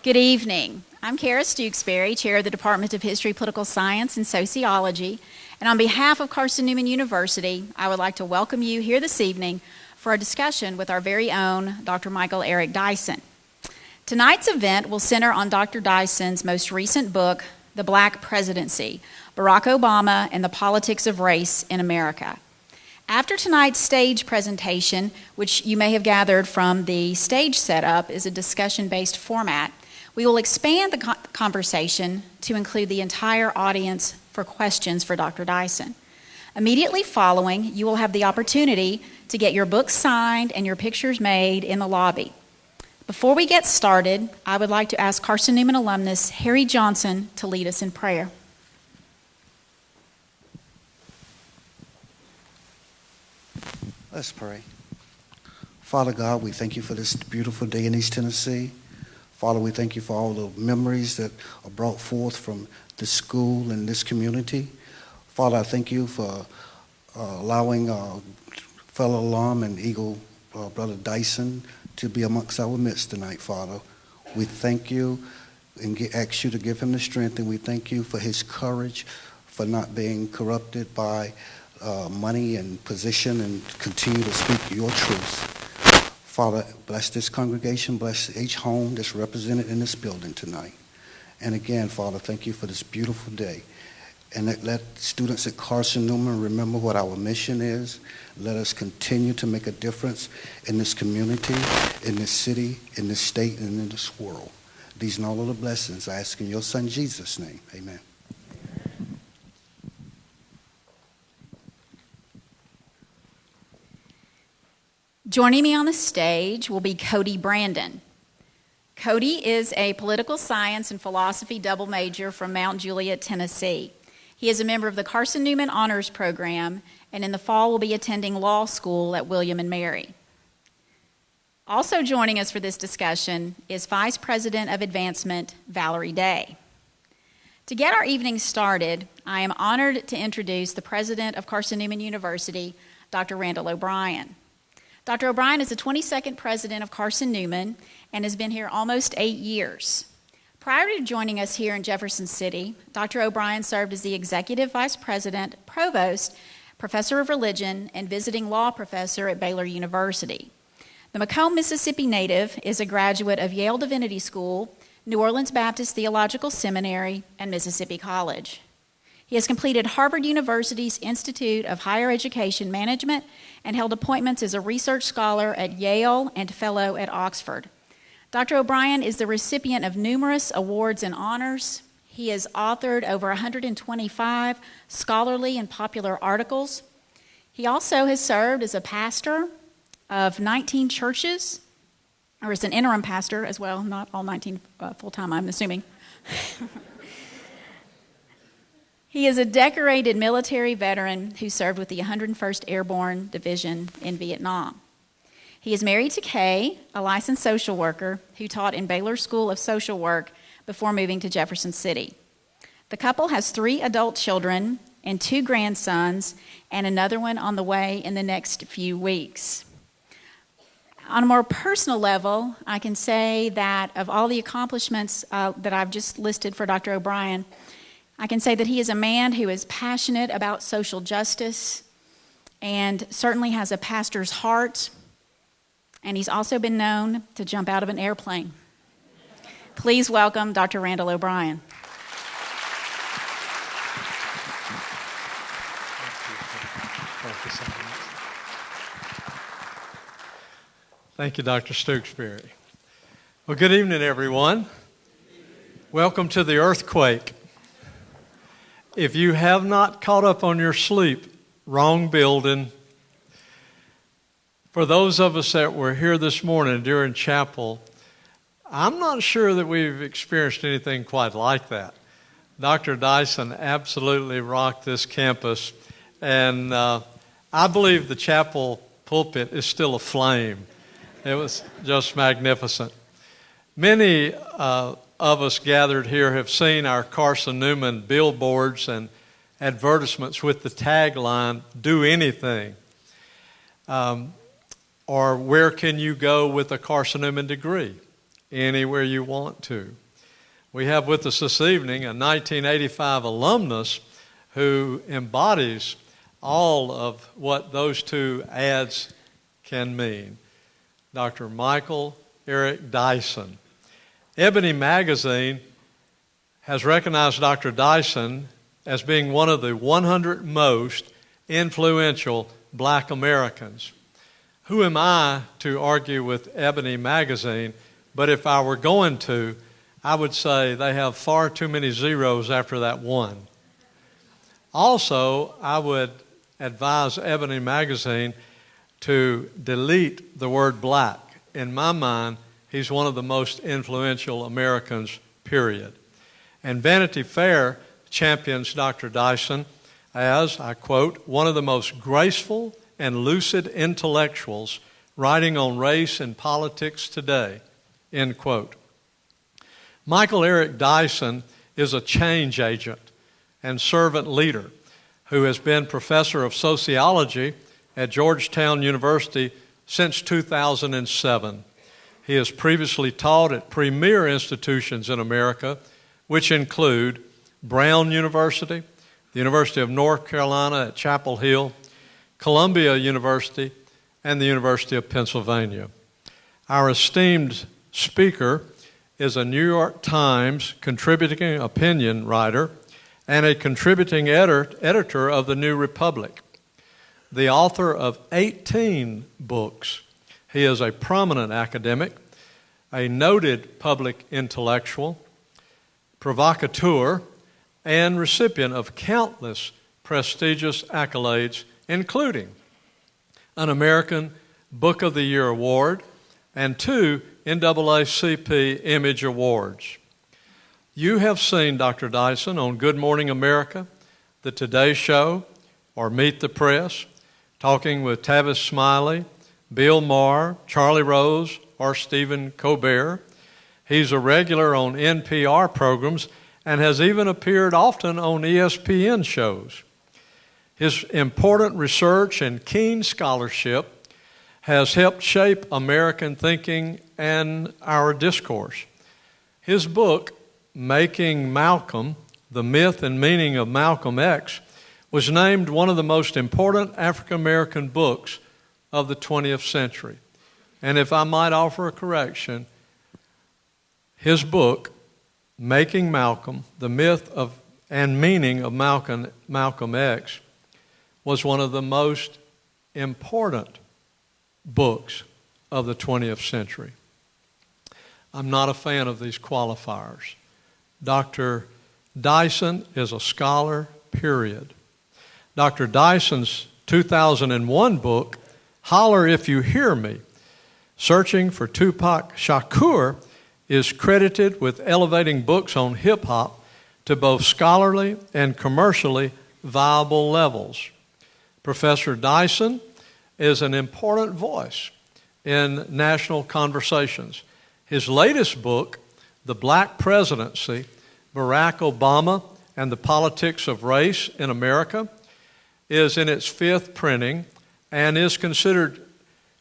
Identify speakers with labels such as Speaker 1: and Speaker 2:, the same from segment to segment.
Speaker 1: Good evening. I'm Kara Stewksbury, Chair of the Department of History, Political Science, and Sociology. And on behalf of Carson-Newman University, I would like to welcome you here this evening for a discussion with our very own Dr. Micheal Eric Dyson. Tonight's event will center on Dr. Dyson's most recent book, The Black Presidency, Barack Obama and the Politics of Race in America. After tonight's stage presentation, which you may have gathered from the stage setup is a discussion-based format, we will expand the conversation to include the entire audience for questions for Dr. Dyson. Immediately following, you will have the opportunity to get your books signed and your pictures made in the lobby. Before we get started, I would like to ask Carson-Newman alumnus Harry Johnson to lead us in prayer.
Speaker 2: Let's pray. Father God, we thank you for this beautiful day in East Tennessee. Father, we thank you for all the memories that are brought forth from this school and this community. Father, I thank you for allowing our fellow alum and Eagle, Brother Dyson, to be amongst our midst tonight, Father. We thank you and ask you to give him the strength, and we thank you for his courage, for not being corrupted by money and position, and continue to speak your truth. Father, bless this congregation, bless each home that's represented in this building tonight. And again, Father, thank you for this beautiful day. And let students at Carson-Newman remember what our mission is. Let us continue to make a difference in this community, in this city, in this state, and in this world. These and all of the blessings I ask in your Son Jesus' name. Amen.
Speaker 1: Joining me on the stage will be Cody Brandon. Cody is a political science and philosophy double major from Mount Juliet, Tennessee. He is a member of the Carson-Newman Honors Program, and in the fall will be attending law school at William & Mary. Also joining us for this discussion is Vice President of Advancement, Valerie Day. To get our evening started, I am honored to introduce the President of Carson-Newman University, Dr. Randall O'Brien. Dr. O'Brien is the 22nd President of Carson-Newman and has been here almost 8 years. Prior to joining us here in Jefferson City, Dr. O'Brien served as the Executive Vice President, Provost, Professor of Religion, and Visiting Law Professor at Baylor University. The Macomb, Mississippi native is a graduate of Yale Divinity School, New Orleans Baptist Theological Seminary, and Mississippi College. He has completed Harvard University's Institute of Higher Education Management and held appointments as a research scholar at Yale and fellow at Oxford. Dr. O'Brien is the recipient of numerous awards and honors. He has authored over 125 scholarly and popular articles. He also has served as a pastor of 19 churches, or as an interim pastor as well, not all 19 full-time, I'm assuming. He is a decorated military veteran who served with the 101st Airborne Division in Vietnam. He is married to Kay, a licensed social worker who taught in Baylor School of Social Work before moving to Jefferson City. The couple has 3 adult children and 2 grandsons, and another one on the way in the next few weeks. On a more personal level, I can say that of all the accomplishments that I've just listed for Dr. O'Brien, I can say that he is a man who is passionate about social justice and certainly has a pastor's heart, and he's also been known to jump out of an airplane. Please welcome Dr. Randall O'Brien.
Speaker 3: Thank you, Dr. Stewksbury. Well, good evening, everyone. Welcome to the earthquake. If you have not caught up on your sleep, wrong building. For those of us that were here this morning during chapel, I'm not sure that we've experienced anything quite like that. Dr. Dyson absolutely rocked this campus, and I believe the chapel pulpit is still aflame. It was just magnificent. Many of us gathered here have seen our Carson-Newman billboards and advertisements with the tagline, "Do anything." Or where can you go with a Carson-Newman degree? anywhere you want to. We have with us this evening a 1985 alumnus who embodies all of what those two ads can mean. Dr. Micheal Eric Dyson. Ebony Magazine has recognized Dr. Dyson as being one of the 100 most influential black Americans. Who am I to argue with Ebony Magazine? But if I were going to, I would say they have far too many zeros after that one. Also, I would advise Ebony Magazine to delete the word black. In my mind, he's one of the most influential Americans, period. And Vanity Fair champions Dr. Dyson as, I quote, one of the most graceful and lucid intellectuals writing on race and politics today, end quote. Micheal Eric Dyson is a change agent and servant leader who has been professor of sociology at Georgetown University since 2007. He has previously taught at premier institutions in America, which include Brown University, the University of North Carolina at Chapel Hill, Columbia University, and the University of Pennsylvania. Our esteemed speaker is a New York Times contributing opinion writer and a contributing editor of the New Republic, the author of 18 books. He is a prominent academic, a noted public intellectual, provocateur, and recipient of countless prestigious accolades, including an American Book of the Year award and 2 NAACP Image Awards. You have seen Dr. Dyson on Good Morning America, The Today Show, or Meet the Press, talking with Tavis Smiley, Bill Maher, Charlie Rose, or Stephen Colbert. He's a regular on NPR programs and has even appeared often on ESPN shows. His important research and keen scholarship has helped shape American thinking and our discourse. His book, Making Malcolm, The Myth and Meaning of Malcolm X, was named one of the most important African American books of the 20th century. And if I might offer a correction, his book, Making Malcolm, The Myth of and Meaning of Malcolm X, was one of the most important books of the 20th century. I'm not a fan of these qualifiers. Dr. Dyson is a scholar, period. Dr. Dyson's 2001 book, Holler If You Hear Me, Searching for Tupac Shakur, is credited with elevating books on hip-hop to both scholarly and commercially viable levels. Professor Dyson is an important voice in national conversations. His latest book, The Black Presidency, Barack Obama and the Politics of Race in America, is in its 5th printing and is considered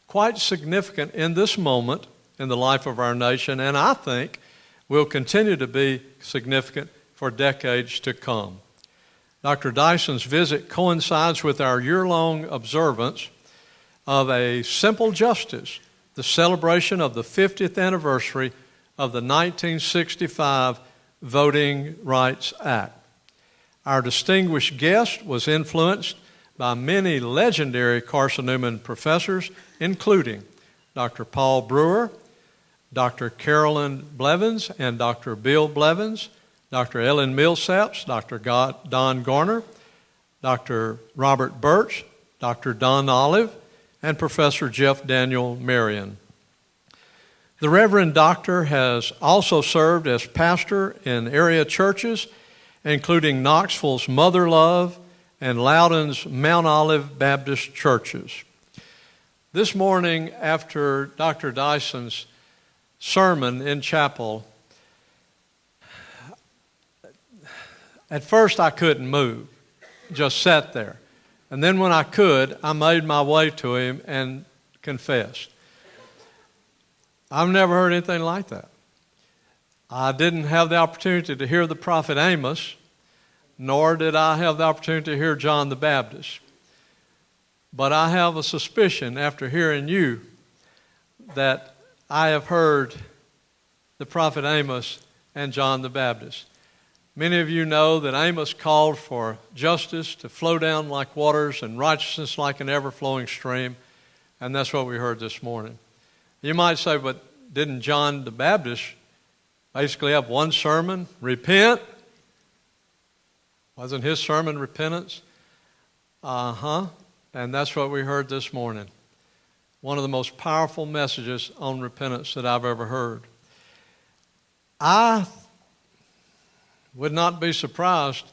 Speaker 3: quite significant in this moment in the life of our nation, and I think will continue to be significant for decades to come. Dr. Dyson's visit coincides with our year-long observance of a simple justice, the celebration of the 50th anniversary of the 1965 Voting Rights Act. Our distinguished guest was influenced by many legendary Carson-Newman professors, including Dr. Paul Brewer, Dr. Carolyn Blevins and Dr. Bill Blevins, Dr. Ellen Millsaps, Dr. Don Garner, Dr. Robert Birch, Dr. Don Olive, and Professor Jeff Daniel Marion. The Reverend Doctor has also served as pastor in area churches, including Knoxville's Mother Love and Loudoun's Mount Olive Baptist churches. This morning, after Dr. Dyson's sermon in chapel, at first I couldn't move, just sat there. And then when I could, I made my way to him and confessed. I've never heard anything like that. I didn't have the opportunity to hear the prophet Amos, nor did I have the opportunity to hear John the Baptist. But I have a suspicion after hearing you that I have heard the prophet Amos and John the Baptist. Many of you know that Amos called for justice to flow down like waters and righteousness like an ever-flowing stream, and that's what we heard this morning. You might say, but didn't John the Baptist basically have one sermon, repent? Wasn't his sermon repentance? And that's what we heard this morning. One of the most powerful messages on repentance that I've ever heard. I would not be surprised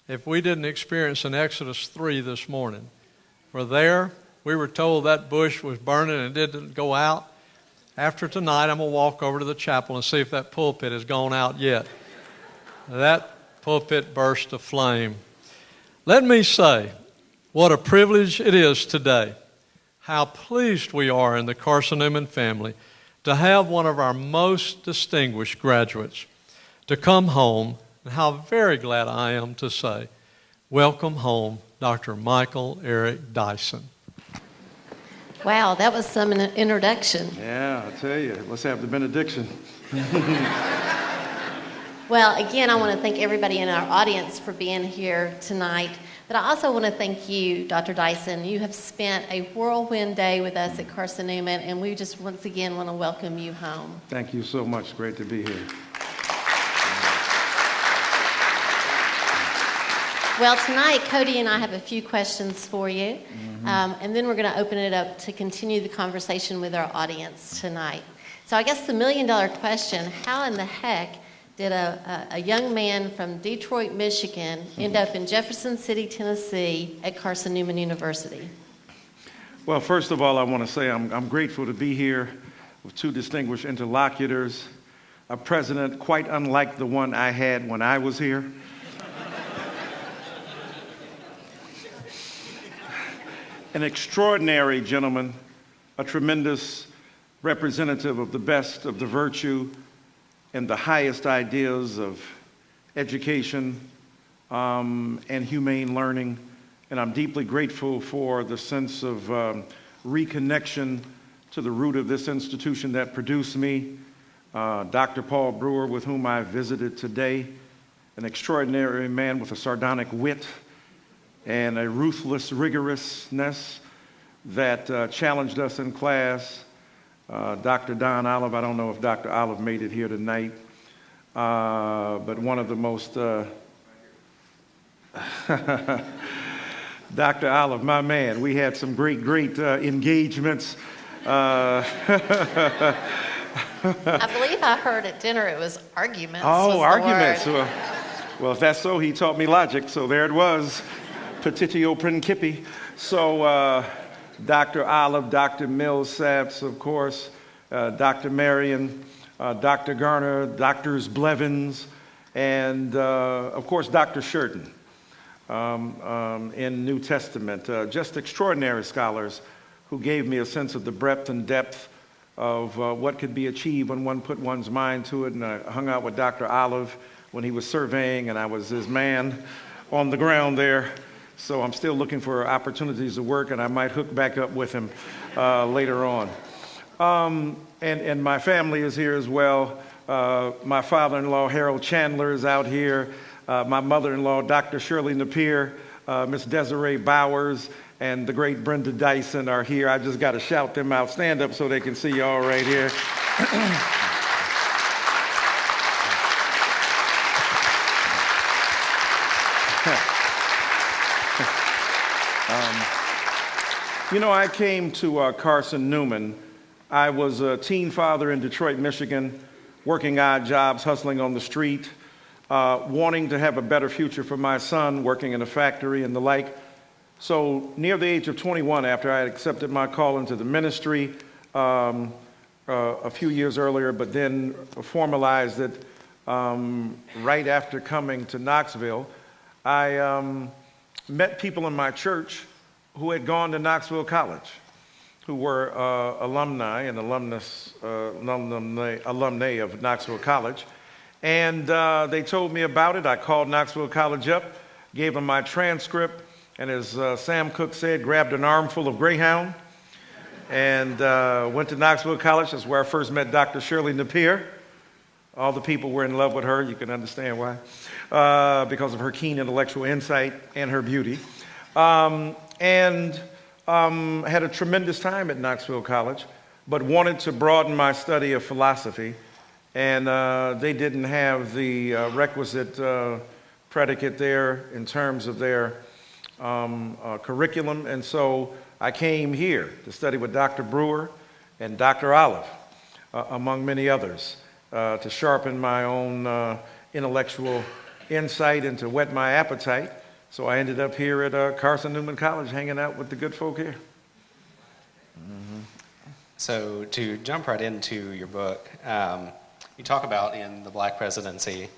Speaker 3: if we didn't experience an Exodus 3 this morning. For there, we were told that bush was burning and it didn't go out. After tonight, I'm going to walk over to the chapel and see if that pulpit has gone out yet. That pulpit burst aflame. Let me say what a privilege it is today, how pleased we are in the Carson-Newman family to have one of our most distinguished graduates to come home, and how very glad I am to say, welcome home, Dr. Micheal Eric Dyson.
Speaker 4: Wow, that was some introduction.
Speaker 5: Yeah, I tell you, let's have the benediction.
Speaker 4: Well, again, I want to thank everybody in our audience for being here tonight. But I also want to thank you, Dr. Dyson. You have spent a whirlwind day with us at Carson-Newman, and we just once again want to welcome you home.
Speaker 5: Thank you so much. Great to be here.
Speaker 4: Well, tonight, Cody and I have a few questions for you, and then we're going to open it up to continue the conversation with our audience tonight. So I guess the million-dollar question, how in the heck did a young man from Detroit, Michigan, end up in Jefferson City, Tennessee at Carson-Newman University?
Speaker 5: Well, first of all, I want to say I'm grateful to be here with two distinguished interlocutors, a president quite unlike the one I had when I was here, an extraordinary gentleman, a tremendous representative of the best of the virtue and the highest ideas of education and humane learning. And I'm deeply grateful for the sense of reconnection to the root of this institution that produced me. Dr. Paul Brewer, with whom I visited today, an extraordinary man with a sardonic wit and a ruthless rigorousness that challenged us in class. Dr. Don Olive, I don't know if Dr. Olive made it here tonight, but one of the most, Dr. Olive, my man, we had some great engagements.
Speaker 4: I believe I heard at dinner it was arguments.
Speaker 5: Oh, arguments. Well, if that's so, he taught me logic, so there it was. Petitio principi. So Dr. Olive, Dr. Millsaps, of course, Dr. Marion, Dr. Garner, Drs. Blevins, and of course, Dr. Shurton in New Testament. Just extraordinary scholars who gave me a sense of the breadth and depth of what could be achieved when one put one's mind to it. And I hung out with Dr. Olive when he was surveying, and I was his man on the ground there. So I'm still looking for opportunities to work, and I might hook back up with him later on. And my family is here as well. My father-in-law, Harold Chandler, is out here. My mother-in-law, Dr. Shirley Napier, Miss Desiree Bowers, and the great Brenda Dyson are here. I just got to shout them out. Stand up so they can see y'all right here. You know, I came to Carson-Newman. I was a teen father in Detroit, Michigan, working odd jobs, hustling on the street, wanting to have a better future for my son, working in a factory and the like. So near the age of 21, after I had accepted my call into the ministry a few years earlier, but then formalized it right after coming to Knoxville, I met people in my church who had gone to Knoxville College, who were alumni and alumnae of Knoxville College. And they told me about it. I called Knoxville College up, gave them my transcript, and as Sam Cooke said, grabbed an armful of Greyhound and went to Knoxville College. That's where I first met Dr. Shirley Napier. All the people were in love with her. You can understand why. Because of her keen intellectual insight and her beauty. And had a tremendous time at Knoxville College, but wanted to broaden my study of philosophy. And they didn't have the requisite predicate there in terms of their curriculum. And so I came here to study with Dr. Brewer and Dr. Olive, among many others, to sharpen my own intellectual insight and to whet my appetite. So I ended up here at Carson-Newman College hanging out with the good folk here.
Speaker 6: Mm-hmm. So to jump right into your book, you talk about in The Black Presidency,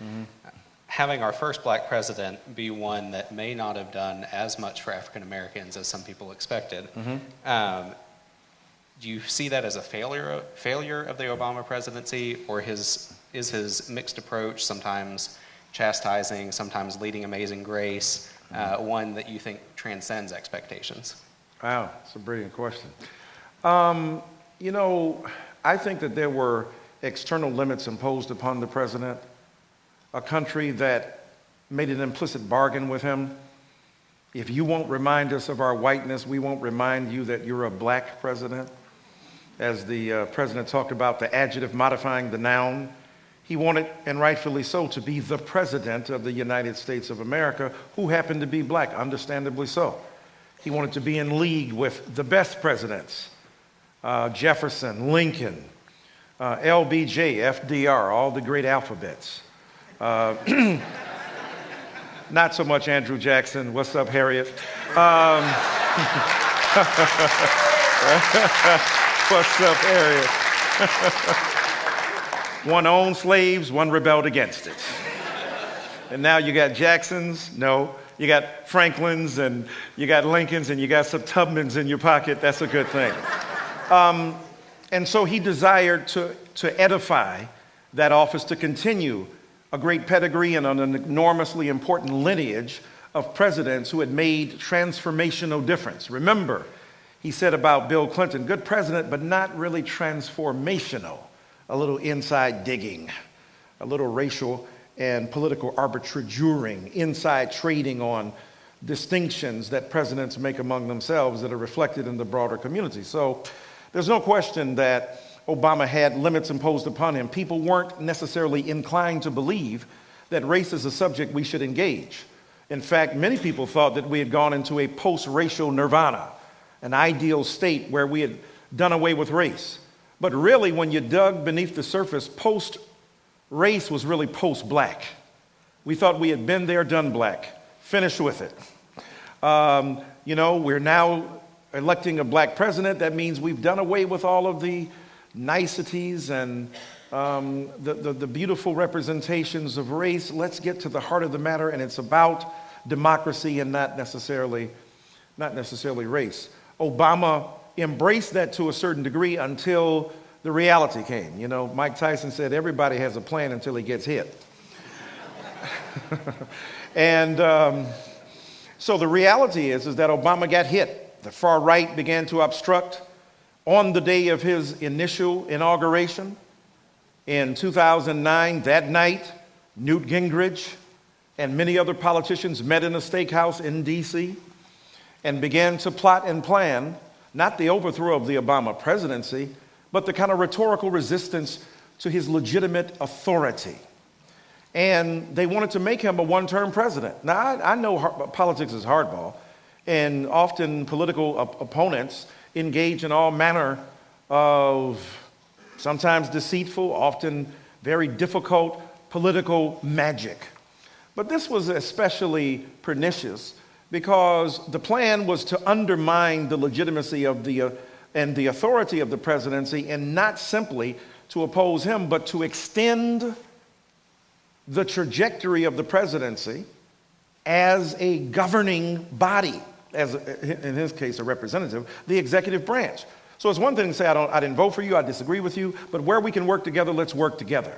Speaker 6: having our first black president be one that may not have done as much for African Americans as some people expected. Do you see that as a failure of the Obama presidency, or is his mixed approach, sometimes chastising, sometimes leading amazing grace, one that you think transcends expectations?
Speaker 5: Wow, that's a brilliant question. You know, I think that there were external limits imposed upon the president, a country that made an implicit bargain with him. If you won't remind us of our whiteness, we won't remind you that you're a black president. As the president talked about the adjective modifying the noun, he wanted, and rightfully so, to be the president of the United States of America, who happened to be black, understandably so. He wanted to be in league with the best presidents, Jefferson, Lincoln, LBJ, FDR, all the great alphabets. Not so much Andrew Jackson. What's up, Harriet? What's up, Harriet? One owned slaves, one rebelled against it. And now you got Jacksons, no. You got Franklins, and you got Lincolns, and you got some Tubmans in your pocket. That's a good thing. And so he desired to edify that office, to continue a great pedigree and an enormously important lineage of presidents who had made transformational difference. Remember, he said about Bill Clinton, good president, but not really transformational. A little inside digging, a little racial and political arbitrajuring, inside trading on distinctions that presidents make among themselves that are reflected in the broader community. So there's no question that Obama had limits imposed upon him. People weren't necessarily inclined to believe that race is a subject we should engage. In fact, many people thought that we had gone into a post-racial nirvana, an ideal state where we had done away with race. But really, when you dug beneath the surface, post-race was really post-black. We thought we had been there, done black, finished with it. You know, we're now electing a black president. That means we've done away with all of the niceties and the beautiful representations of race. Let's get to the heart of the matter, and it's about democracy and not necessarily race. Obama embraced that to a certain degree until the reality came. You know, Mike Tyson said everybody has a plan until he gets hit. And so the reality is that Obama got hit. The far right began to obstruct. On the day of his initial inauguration in 2009, that night, Newt Gingrich and many other politicians met in a steakhouse in D.C. and began to plot and plan not the overthrow of the Obama presidency, but the kind of rhetorical resistance to his legitimate authority. And they wanted to make him a one-term president. Now, I know politics is hardball, and often political opponents engage in all manner of sometimes deceitful, often very difficult political magic. But this was especially pernicious because the plan was to undermine the legitimacy of and the authority of the presidency, and not simply to oppose him, but to extend the trajectory of the presidency as a governing body, as in his case a representative, the executive branch. So it's one thing to say I didn't vote for you, I disagree with you, but where we can work together, let's work together.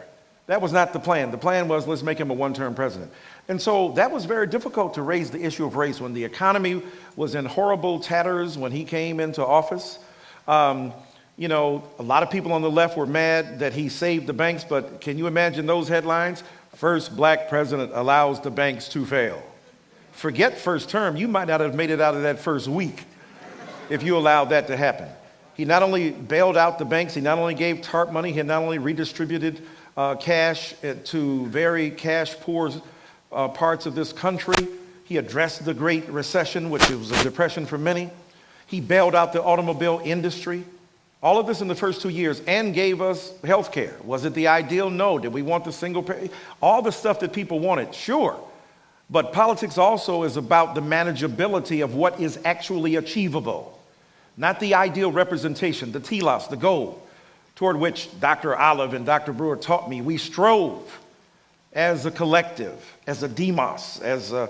Speaker 5: That was not the plan. The plan was, let's make him a one-term president. And so that was very difficult to raise the issue of race when the economy was in horrible tatters when he came into office. You know, a lot of people on the left were mad that he saved the banks, but can you imagine those headlines? First black president allows the banks to fail. Forget first term, you might not have made it out of that first week if you allowed that to happen. He not only bailed out the banks, he not only gave TARP money, he not only redistributed cash to very cash poor parts of this country. He addressed the Great Recession, which was a depression for many. He bailed out the automobile industry. All of this in the first 2 years, and gave us health care. Was it the ideal? No. Did we want the single payer? All the stuff that people wanted, sure. But politics also is about the manageability of what is actually achievable. Not the ideal representation, the telos, the goal, toward which Dr. Olive and Dr. Brewer taught me. We strove as a collective, as a demos, as a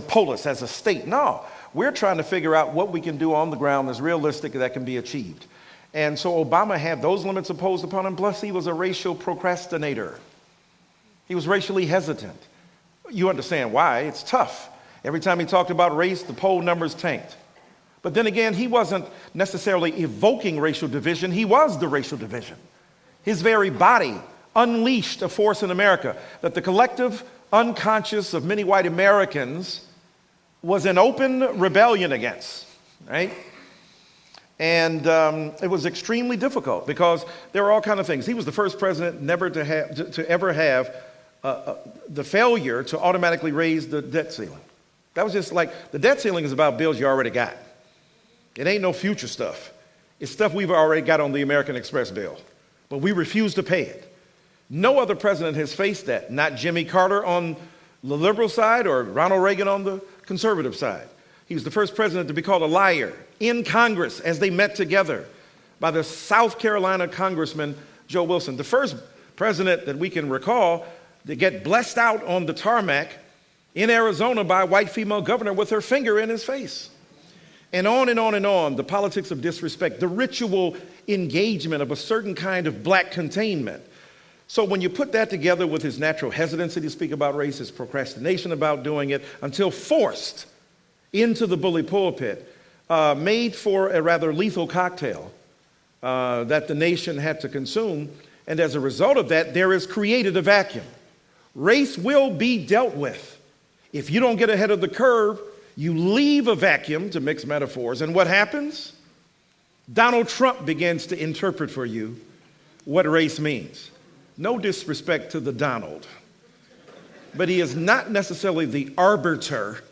Speaker 5: polis, as a state. No, we're trying to figure out what we can do on the ground that's realistic that can be achieved. And so Obama had those limits imposed upon him, plus he was a racial procrastinator. He was racially hesitant. You understand why. It's tough. Every time he talked about race, the poll numbers tanked. But then again, he wasn't necessarily evoking racial division. He was the racial division. His very body unleashed a force in America that the collective unconscious of many white Americans was in open rebellion against, right? And it was extremely difficult because there were all kinds of things. He was the first president never to ever have the failure to automatically raise the debt ceiling. That was just like, the debt ceiling is about bills you already got. It ain't no future stuff. It's stuff we've already got on the American Express bill, but we refuse to pay it. No other president has faced that, not Jimmy Carter on the liberal side or Ronald Reagan on the conservative side. He was the first president to be called a liar in Congress as they met together by the South Carolina Congressman Joe Wilson. The first president that we can recall to get blessed out on the tarmac in Arizona by a white female governor with her finger in his face. And on and on and on, the politics of disrespect, the ritual engagement of a certain kind of black containment. So when you put that together with his natural hesitancy to speak about race, his procrastination about doing it, until forced into the bully pulpit, made for a rather lethal cocktail that the nation had to consume. And as a result of that, there is created a vacuum. Race will be dealt with. If you don't get ahead of the curve, you leave a vacuum, to mix metaphors, and what happens? Donald Trump begins to interpret for you what race means. No disrespect to the Donald, but he is not necessarily the arbiter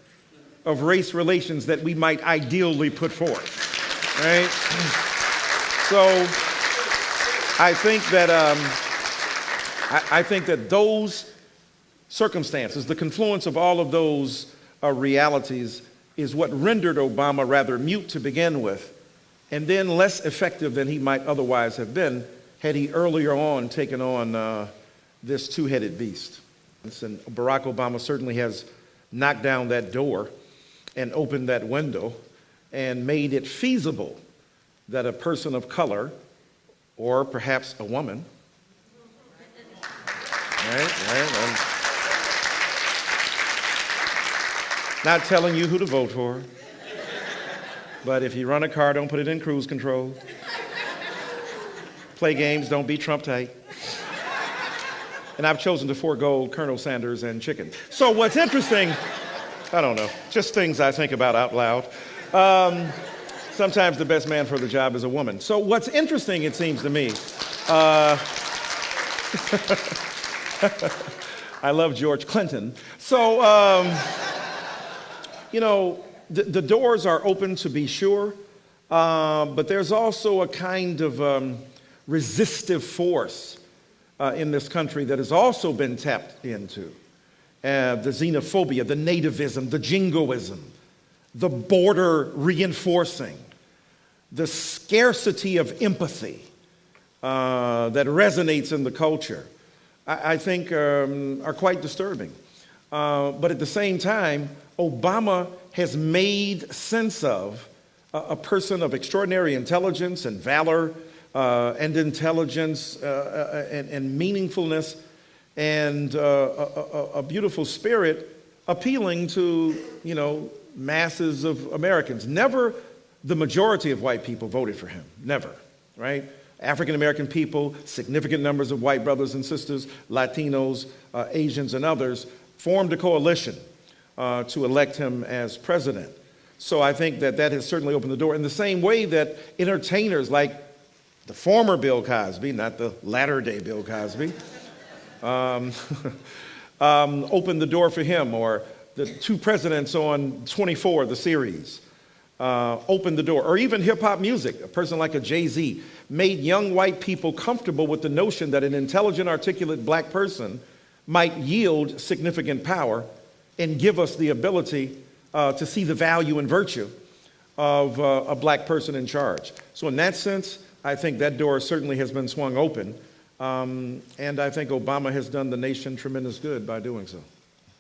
Speaker 5: of race relations that we might ideally put forth, right? So I think that those circumstances, the confluence of all of those realities, is what rendered Obama rather mute to begin with, and then less effective than he might otherwise have been had he earlier on taken on this two-headed beast. And Barack Obama certainly has knocked down that door and opened that window and made it feasible that a person of color, or perhaps a woman, right? Not telling you who to vote for, but if you run a car, don't put it in cruise control. Play games, don't be Trump tight. And I've chosen to forego Colonel Sanders and chicken. So what's interesting, I don't know, just things I think about out loud. Sometimes the best man for the job is a woman. So what's interesting, it seems to me, I love George Clinton. So, you know, the doors are open to be sure, but there's also a kind of resistive force in this country that has also been tapped into. The xenophobia, the nativism, the jingoism, the border reinforcing, the scarcity of empathy that resonates in the culture, I think are quite disturbing. But at the same time, Obama has made sense of a person of extraordinary intelligence and valor and intelligence and meaningfulness, and a beautiful spirit appealing to, masses of Americans. Never the majority of white people voted for him. Never, right? African-American people, significant numbers of white brothers and sisters, Latinos, Asians, and others formed a coalition to elect him as president. So I think that has certainly opened the door in the same way that entertainers like the former Bill Cosby, not the latter-day Bill Cosby, opened the door for him, or the two presidents on 24, the series, opened the door, or even hip-hop music. A person like a Jay-Z made young white people comfortable with the notion that an intelligent, articulate black person might yield significant power and give us the ability to see the value and virtue of a black person in charge. So in that sense, I think that door certainly has been swung open, and I think Obama has done the nation tremendous good by doing so.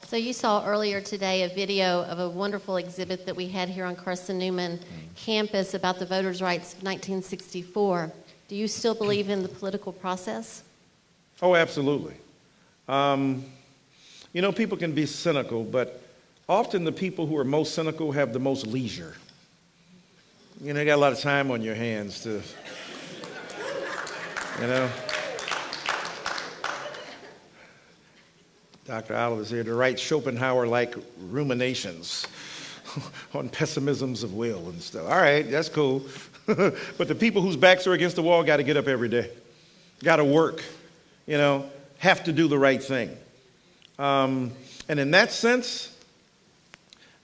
Speaker 4: So you saw earlier today a video of a wonderful exhibit that we had here on Carson-Newman campus about the voters' rights of 1964. Do you still believe in the political process?
Speaker 5: Oh, absolutely. People can be cynical, but often the people who are most cynical have the most leisure. You got a lot of time on your hands to, Dr. Oliver's here to write Schopenhauer-like ruminations on pessimisms of will and stuff. All right, that's cool. But the people whose backs are against the wall got to get up every day, got to work, have to do the right thing. And in that sense,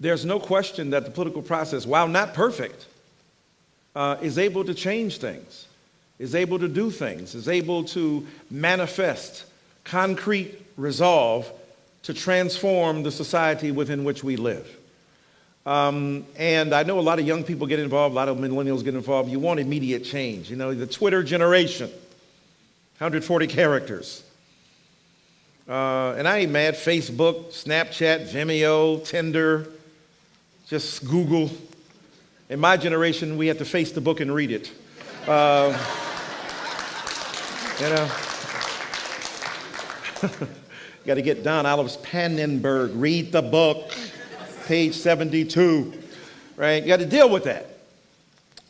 Speaker 5: there's no question that the political process, while not perfect, is able to change things, is able to do things, is able to manifest concrete resolve to transform the society within which we live. And I know a lot of young people get involved, a lot of millennials get involved. You want immediate change. The Twitter generation, 140 characters. And I ain't mad. Facebook, Snapchat, Vimeo, Tinder, just Google. In my generation, we had to face the book and read it. Got to get Don Oliver's Pannenberg, read the book, page 72, right? You got to deal with that.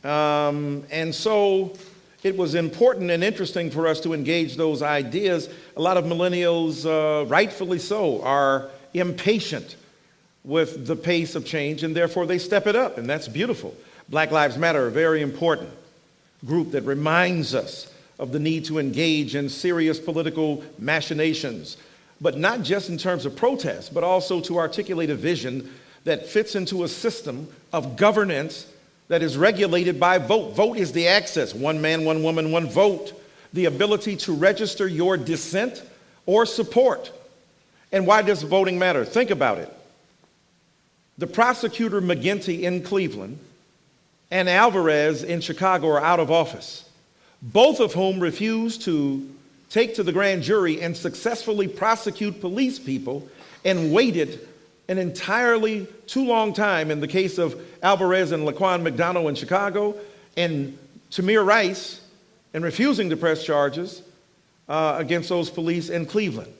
Speaker 5: And so it was important and interesting for us to engage those ideas. A lot of millennials, rightfully so, are impatient with the pace of change, and therefore they step it up, and that's beautiful. Black Lives Matter, a very important group that reminds us of the need to engage in serious political machinations, but not just in terms of protest, but also to articulate a vision that fits into a system of governance that is regulated by vote. Vote is the access. One man, one woman, one vote. The ability to register your dissent or support. And why does voting matter? Think about it. The prosecutor McGinty in Cleveland and Alvarez in Chicago are out of office, both of whom refused to take to the grand jury and successfully prosecute police people, and waited an entirely too long time in the case of Alvarez and Laquan McDonald in Chicago, and Tamir Rice, and refusing to press charges against those police in Cleveland.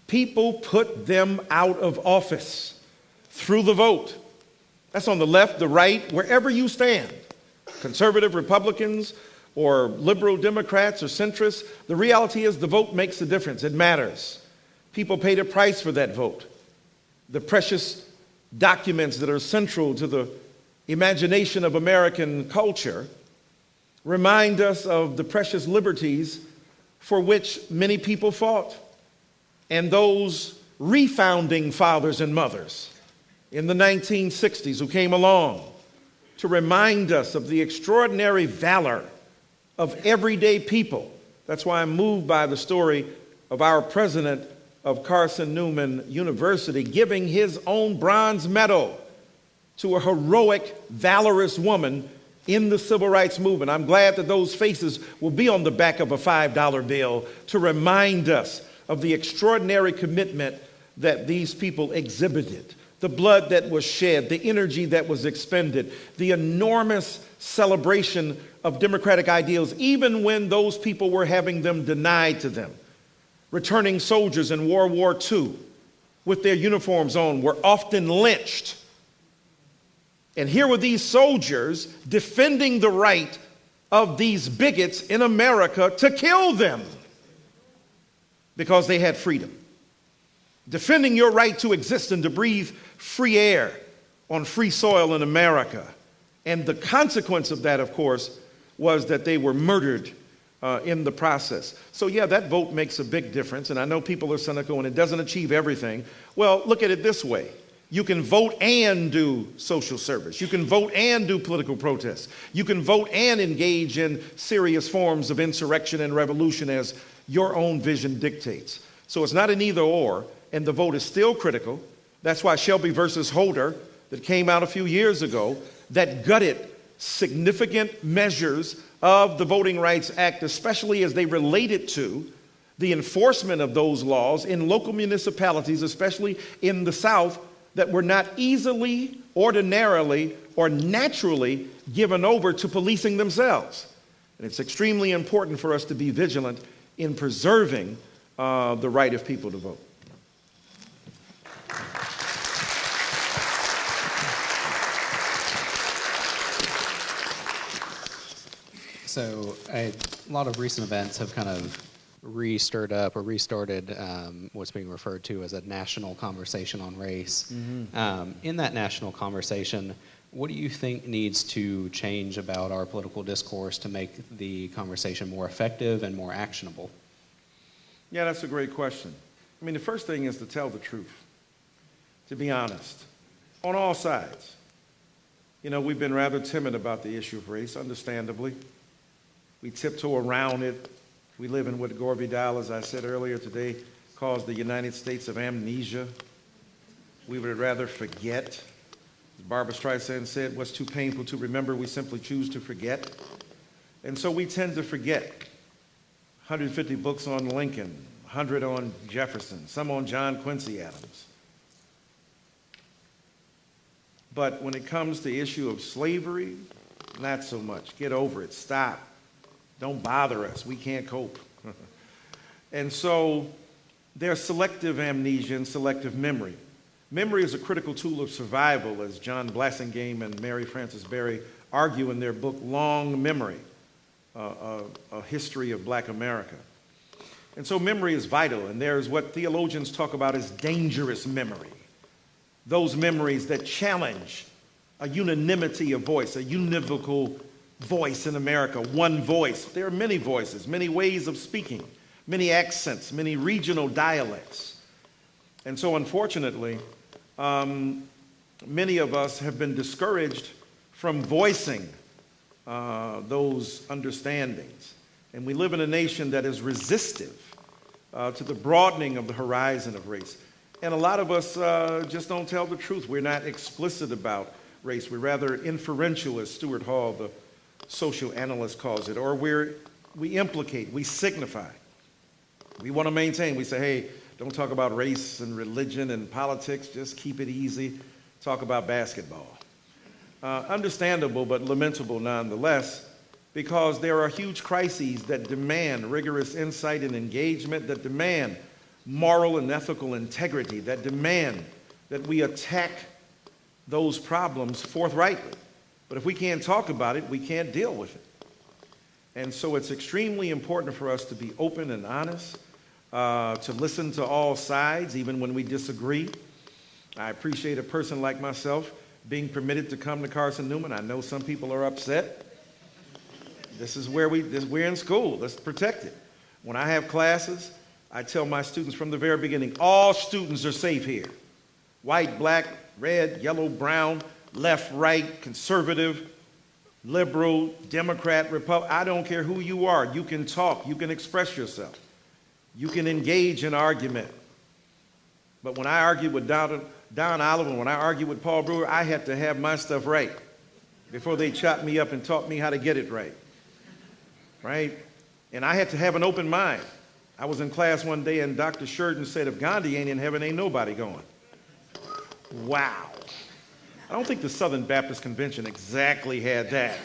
Speaker 5: People put them out of office through the vote. That's on the left, the right, wherever you stand. Conservative Republicans, or liberal Democrats or centrists, the reality is the vote makes a difference. It matters. People paid a price for that vote. The precious documents that are central to the imagination of American culture remind us of the precious liberties for which many people fought, and those refounding fathers and mothers in the 1960s who came along to remind us of the extraordinary valor of everyday people. That's why I'm moved by the story of our president of Carson-Newman University giving his own bronze medal to a heroic, valorous woman in the civil rights movement. I'm glad that those faces will be on the back of a $5 bill to remind us of the extraordinary commitment that these people exhibited, the blood that was shed, the energy that was expended, the enormous celebration of democratic ideals, even when those people were having them denied to them. Returning soldiers in World War II with their uniforms on were often lynched. And here were these soldiers defending the right of these bigots in America to kill them because they had freedom. Defending your right to exist and to breathe free air on free soil in America. And the consequence of that, of course, was that they were murdered in the process. So yeah, that vote makes a big difference. And I know people are cynical and it doesn't achieve everything. Well, look at it this way. You can vote and do social service. You can vote and do political protests. You can vote and engage in serious forms of insurrection and revolution as your own vision dictates. So it's not an either or, and the vote is still critical. That's why Shelby versus Holder, that came out a few years ago, that gutted significant measures of the Voting Rights Act, especially as they related to the enforcement of those laws in local municipalities, especially in the South, that were not easily, ordinarily, or naturally given over to policing themselves. And it's extremely important for us to be vigilant in preserving the right of people to vote.
Speaker 6: So a lot of recent events have kind of restarted what's being referred to as a national conversation on race. Mm-hmm. In that national conversation, what do you think needs to change about our political discourse to make the conversation more effective and more actionable?
Speaker 5: Yeah, that's a great question. I mean, the first thing is to tell the truth, to be honest, on all sides. You know, we've been rather timid about the issue of race, understandably. We tiptoe around it. We live in what Gore Vidal, as I said earlier today, calls the United States of amnesia. We would rather forget. As Barbra Streisand said, what's too painful to remember, we simply choose to forget. And so we tend to forget. 150 books on Lincoln, 100 on Jefferson, some on John Quincy Adams. But when it comes to the issue of slavery, not so much. Get over it. Stop. Don't bother us. We can't cope. And so there's selective amnesia and selective memory. Memory is a critical tool of survival, as John Blassingame and Mary Frances Berry argue in their book, Long Memory, a history of Black America. And so memory is vital, and there's what theologians talk about as dangerous memory. Those memories that challenge a unanimity of voice, a univocal voice in America, one voice. There are many voices, many ways of speaking, many accents, many regional dialects. And so unfortunately, many of us have been discouraged from voicing those understandings. And we live in a nation that is resistive to the broadening of the horizon of race. And a lot of us just don't tell the truth. We're not explicit about race. We're rather inferential, as Stuart Hall, the social analyst, calls it, or we implicate, we signify. We want to maintain. We say, hey, don't talk about race and religion and politics. Just keep it easy. Talk about basketball. Understandable, but lamentable nonetheless, because there are huge crises that demand rigorous insight and engagement, that demand moral and ethical integrity, that demand that we attack those problems forthrightly. But if we can't talk about it, we can't deal with it. And so it's extremely important for us to be open and honest, to listen to all sides, even when we disagree. I appreciate a person like myself being permitted to come to Carson-Newman. I know some people are upset. This is where we're in school. Let's protect it. When I have classes, I tell my students from the very beginning, all students are safe here. White, black, red, yellow, brown, left, right, conservative, liberal, Democrat, Republican. I don't care who you are. You can talk. You can express yourself. You can engage in argument. But when I argued with Don Oliver, when I argued with Paul Brewer, I had to have my stuff right before they chopped me up and taught me how to get it right. Right? And I had to have an open mind. I was in class one day and Dr. Sheridan said, if Gandhi ain't in heaven, ain't nobody going. Wow. I don't think the Southern Baptist Convention exactly had that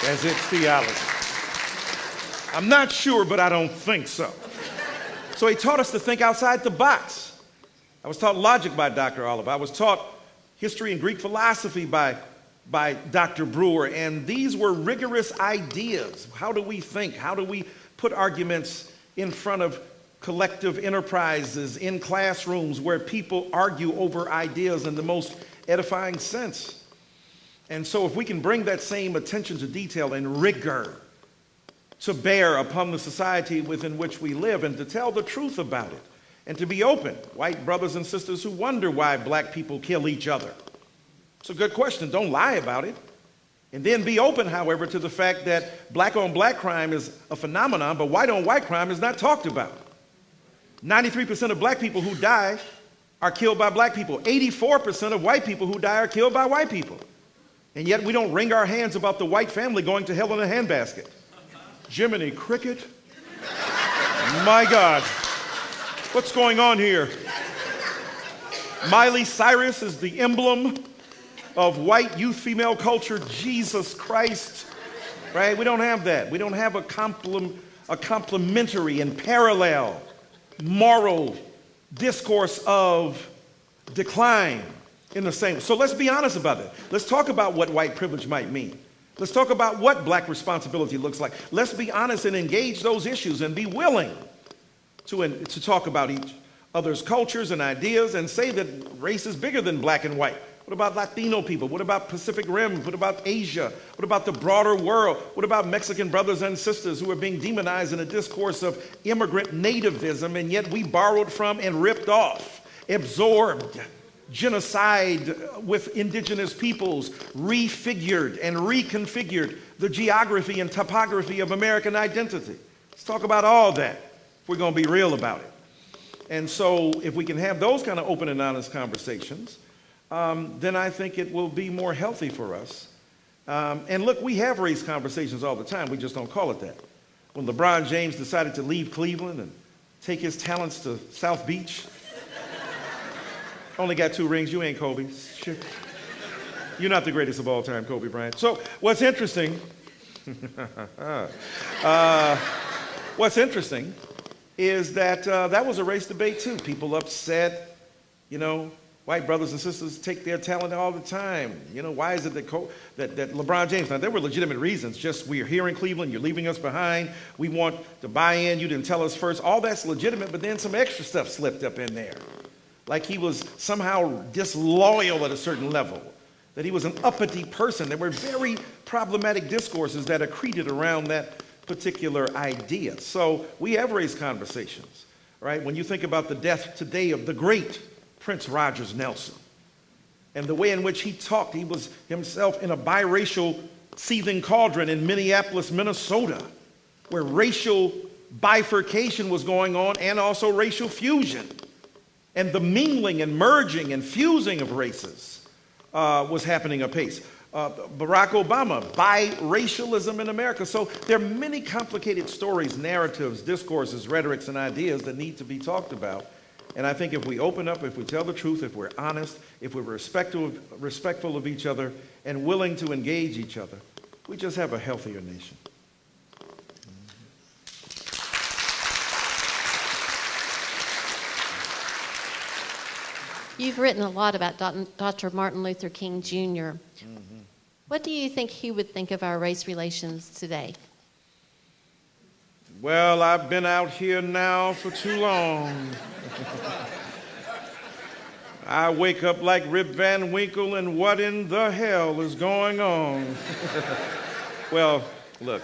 Speaker 5: as its theology. I'm not sure, but I don't think so. So he taught us to think outside the box. I was taught logic by Dr. Oliver. I was taught history and Greek philosophy by Dr. Brewer, and these were rigorous ideas. How do we think? How do we put arguments in front of collective enterprises in classrooms where people argue over ideas in the most edifying sense? And so if we can bring that same attention to detail and rigor to bear upon the society within which we live, and to tell the truth about it, and to be open, white brothers and sisters who wonder why black people kill each other. It's a good question. Don't lie about it. And then be open, however, to the fact that black-on-black crime is a phenomenon, but white-on-white crime is not talked about. 93% of black people who die are killed by black people. 84% of white people who die are killed by white people. And yet we don't wring our hands about the white family going to hell in a handbasket. Jiminy Cricket. My God. What's going on here? Miley Cyrus is the emblem of white youth female culture. Jesus Christ. Right? We don't have that. We don't have a complementary and parallel moral discourse of decline in the same. So let's be honest about it. Let's talk about what white privilege might mean. Let's talk about what black responsibility looks like. Let's be honest and engage those issues and be willing to talk about each other's cultures and ideas and say that race is bigger than black and white. What about Latino people? What about Pacific Rim? What about Asia? What about the broader world? What about Mexican brothers and sisters who are being demonized in a discourse of immigrant nativism, and yet we borrowed from and ripped off, absorbed, genocide with indigenous peoples, refigured and reconfigured the geography and topography of American identity. Let's talk about all that if we're going to be real about it. And so if we can have those kind of open and honest conversations, then I think it will be more healthy for us. And look, we have race conversations all the time. We just don't call it that. When LeBron James decided to leave Cleveland and take his talents to South Beach, only got 2 rings. You ain't Kobe. Shit. You're not the greatest of all time, Kobe Bryant. So what's interesting, is that that was a race debate too. People upset, white brothers and sisters take their talent all the time. Why is it that LeBron James, now there were legitimate reasons, just we're here in Cleveland, you're leaving us behind, we want to buy in, you didn't tell us first. All that's legitimate, but then some extra stuff slipped up in there. Like he was somehow disloyal at a certain level, that he was an uppity person. There were very problematic discourses that accreted around that particular idea. So we have raised conversations, right? When you think about the death today of the great Prince Rogers Nelson, and the way in which he talked, he was himself in a biracial seething cauldron in Minneapolis, Minnesota, where racial bifurcation was going on and also racial fusion. And the mingling and merging and fusing of races was happening apace. Barack Obama, biracialism in America. So there are many complicated stories, narratives, discourses, rhetorics, and ideas that need to be talked about. And I think if we open up, if we tell the truth, if we're honest, if we're respectful of each other and willing to engage each other, we just have a healthier nation.
Speaker 4: You've written a lot about Dr. Martin Luther King Jr. Mm-hmm. What do you think he would think of our race relations today?
Speaker 5: Well, I've been out here now for too long. I wake up like Rip Van Winkle, and what in the hell is going on? Well, look,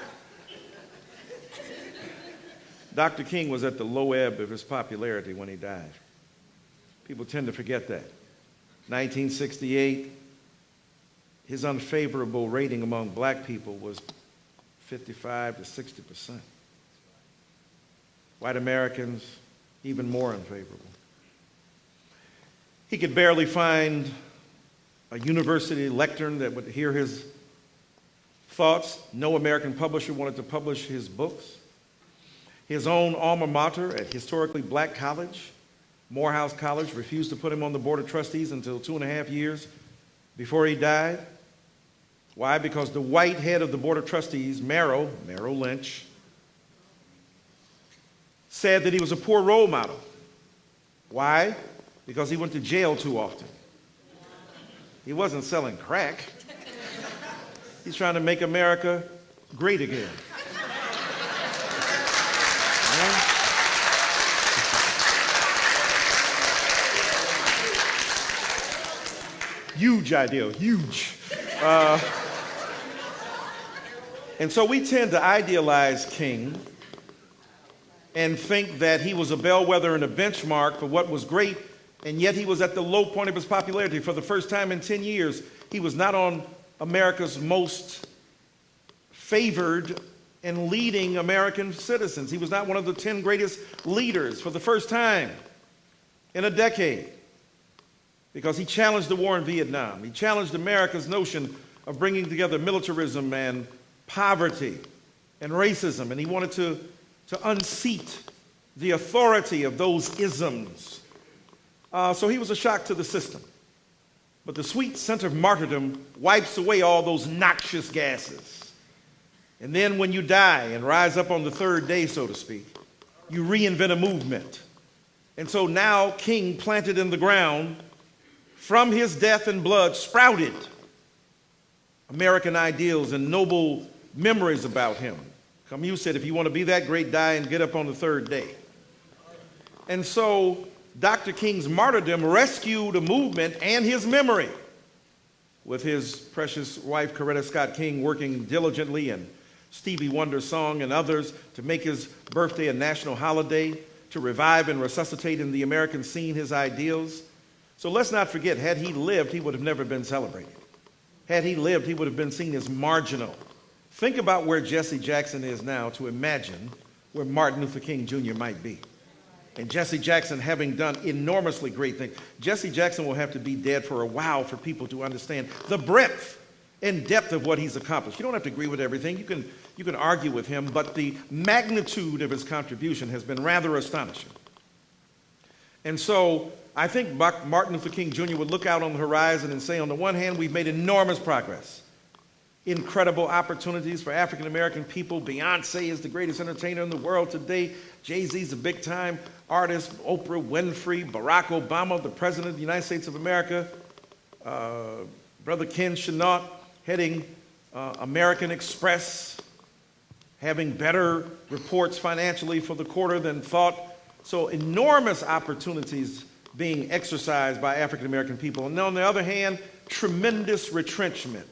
Speaker 5: Dr. King was at the low ebb of his popularity when he died. People tend to forget that. 1968, his unfavorable rating among black people was 55 to 60%. White Americans, even more unfavorable. He could barely find a university lectern that would hear his thoughts. No American publisher wanted to publish his books. His own alma mater at historically black college, Morehouse College, refused to put him on the board of trustees until 2.5 years before he died. Why? Because the white head of the board of trustees, Merrill Lynch, said that he was a poor role model. Why? Because he went to jail too often. He wasn't selling crack. He's trying to make America great again. Huge idea, huge. And so we tend to idealize King and think that he was a bellwether and a benchmark for what was great, and yet he was at the low point of his popularity. For the first time in 10 years, he was not on America's most favored and leading American citizens. He was not one of the 10 greatest leaders for the first time in a decade, because he challenged the war in Vietnam. He challenged America's notion of bringing together militarism and poverty and racism, and he wanted to unseat the authority of those isms. So he was a shock to the system. But the sweet scent of martyrdom wipes away all those noxious gases. And then when you die and rise up on the third day, so to speak, you reinvent a movement. And so now King, planted in the ground, from his death and blood sprouted American ideals and noble memories about him. Camus said, if you want to be that great, die and get up on the third day. And so Dr. King's martyrdom rescued a movement and his memory, with his precious wife, Coretta Scott King, working diligently, and Stevie Wonder's song and others to make his birthday a national holiday, to revive and resuscitate in the American scene his ideals. So let's not forget, had he lived, he would have never been celebrated. Had he lived, he would have been seen as marginal. Think about where Jesse Jackson is now to imagine where Martin Luther King Jr. might be. And Jesse Jackson having done enormously great things. Jesse Jackson will have to be dead for a while for people to understand the breadth and depth of what he's accomplished. You don't have to agree with everything. You can argue with him, but the magnitude of his contribution has been rather astonishing. And so I think Martin Luther King Jr. would look out on the horizon and say, on the one hand, we've made enormous progress. Incredible opportunities for African American people. Beyonce is the greatest entertainer in the world today. Jay-Z's a big-time artist. Oprah Winfrey, Barack Obama, the President of the United States of America. Brother Ken Chenault heading American Express, having better reports financially for the quarter than thought. So enormous opportunities being exercised by African American people. And on the other hand, tremendous retrenchment.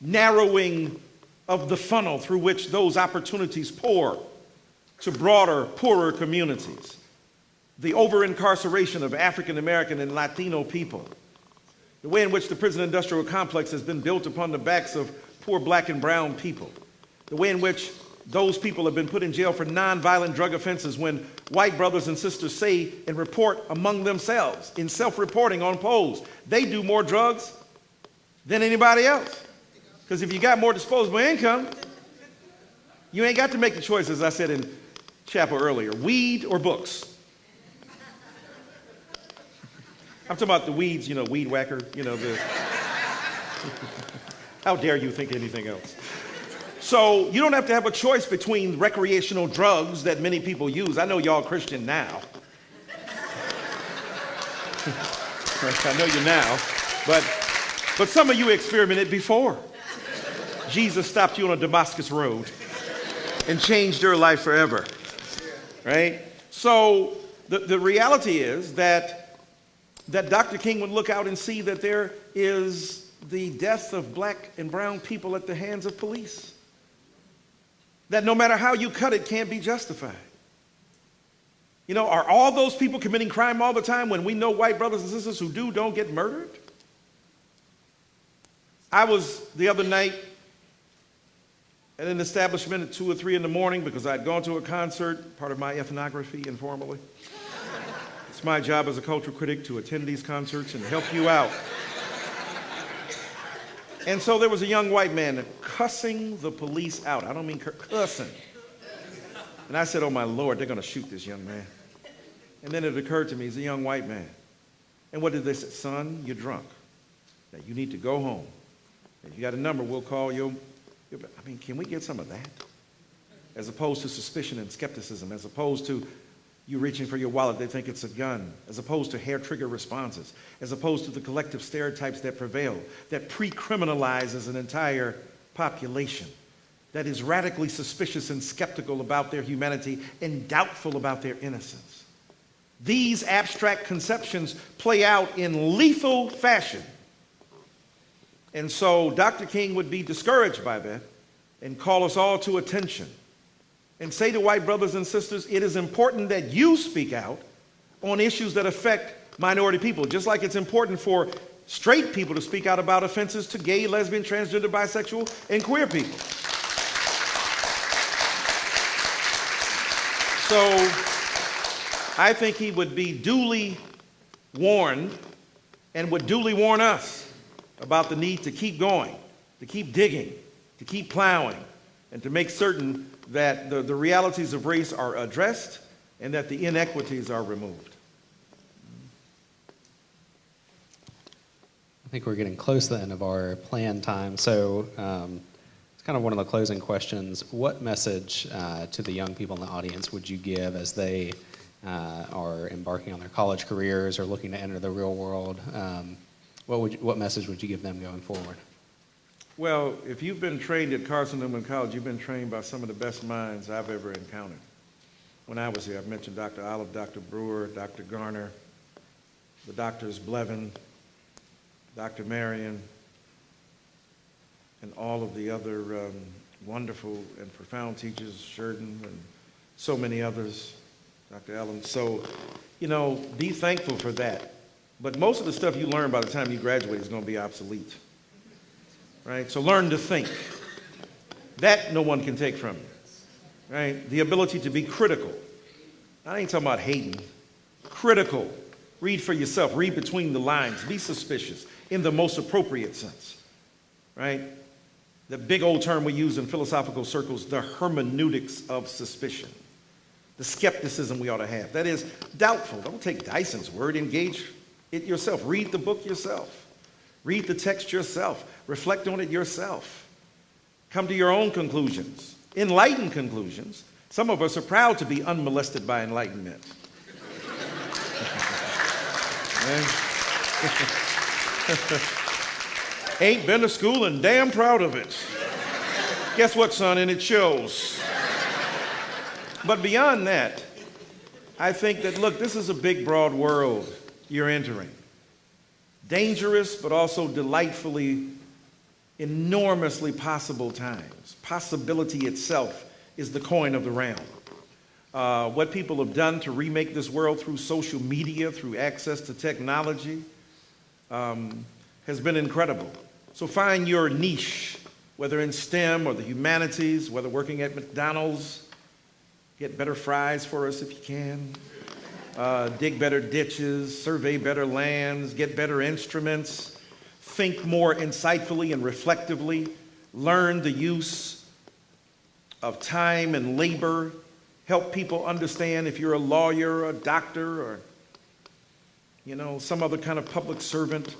Speaker 5: Narrowing of the funnel through which those opportunities pour to broader, poorer communities. The over-incarceration of African American and Latino people. The way in which the prison industrial complex has been built upon the backs of poor black and brown people. The way in which those people have been put in jail for nonviolent drug offenses when white brothers and sisters say and report among themselves in self-reporting on polls, they do more drugs than anybody else. Because if you got more disposable income, you ain't got to make the choice, as I said in chapel earlier, weed or books. I'm talking about the weeds, weed whacker, how dare you think anything else? So you don't have to have a choice between recreational drugs that many people use. I know y'all Christian now. I know you now, but some of you experimented before. Jesus stopped you on a Damascus road and changed your life forever, right? So the reality is that Dr. King would look out and see that there is the death of black and brown people at the hands of police. That no matter how you cut it, can't be justified. Are all those people committing crime all the time when we know white brothers and sisters who don't get murdered? I was the other night at an establishment at 2 or 3 in the morning because I'd gone to a concert, part of my ethnography informally. It's my job as a cultural critic to attend these concerts and help you out. And so there was a young white man cussing the police out. I don't mean cussing. And I said, oh my Lord, they're going to shoot this young man. And then it occurred to me, he's a young white man. And what did they say? Son, you're drunk. Now you need to go home. If you got a number, we'll call you. Can we get some of that? As opposed to suspicion and skepticism, as opposed to You reaching for your wallet, they think it's a gun, as opposed to hair trigger responses, as opposed to the collective stereotypes that prevail, that pre-criminalizes an entire population, that is radically suspicious and skeptical about their humanity and doubtful about their innocence. These abstract conceptions play out in lethal fashion. And so Dr. King would be discouraged by that and call us all to attention and say to white brothers and sisters, it is important that you speak out on issues that affect minority people, just like it's important for straight people to speak out about offenses to gay, lesbian, transgender, bisexual, and queer people. So I think he would be duly warned and would duly warn us about the need to keep going, to keep digging, to keep plowing, and to make certain that the realities of race are addressed and that the inequities are removed.
Speaker 6: I think we're getting close to the end of our planned time, so it's kind of one of the closing questions. What message to the young people in the audience would you give as they are embarking on their college careers or looking to enter the real world? What message would you give them going forward?
Speaker 5: Well, if you've been trained at Carson-Newman College, you've been trained by some of the best minds I've ever encountered. When I was here, I've mentioned Dr. Olive, Dr. Brewer, Dr. Garner, the doctors Blevin, Dr. Marion, and all of the other wonderful and profound teachers, Sheridan, and so many others, Dr. Allen. So, be thankful for that. But most of the stuff you learn by the time you graduate is going to be obsolete. Right? So learn to think. That no one can take from you. Right? The ability to be critical. I ain't talking about hating. Critical. Read for yourself. Read between the lines. Be suspicious in the most appropriate sense. Right? The big old term we use in philosophical circles, the hermeneutics of suspicion. The skepticism we ought to have. That is doubtful. Don't take Dyson's word. Engage it yourself. Read the book yourself. Read the text yourself. Reflect on it yourself. Come to your own conclusions. Enlightened conclusions. Some of us are proud to be unmolested by enlightenment. Ain't been to school and damn proud of it. Guess what, son? And it shows. But beyond that, I think that, look, this is a big, broad world you're entering. Dangerous, but also delightfully, enormously possible times. Possibility itself is the coin of the realm. What people have done to remake this world through social media, through access to technology, has been incredible. So find your niche, whether in STEM or the humanities, whether working at McDonald's. Get better fries for us if you can. Dig better ditches, survey better lands, get better instruments, think more insightfully and reflectively, learn the use of time and labor, help people understand if you're a lawyer or a doctor or, some other kind of public servant,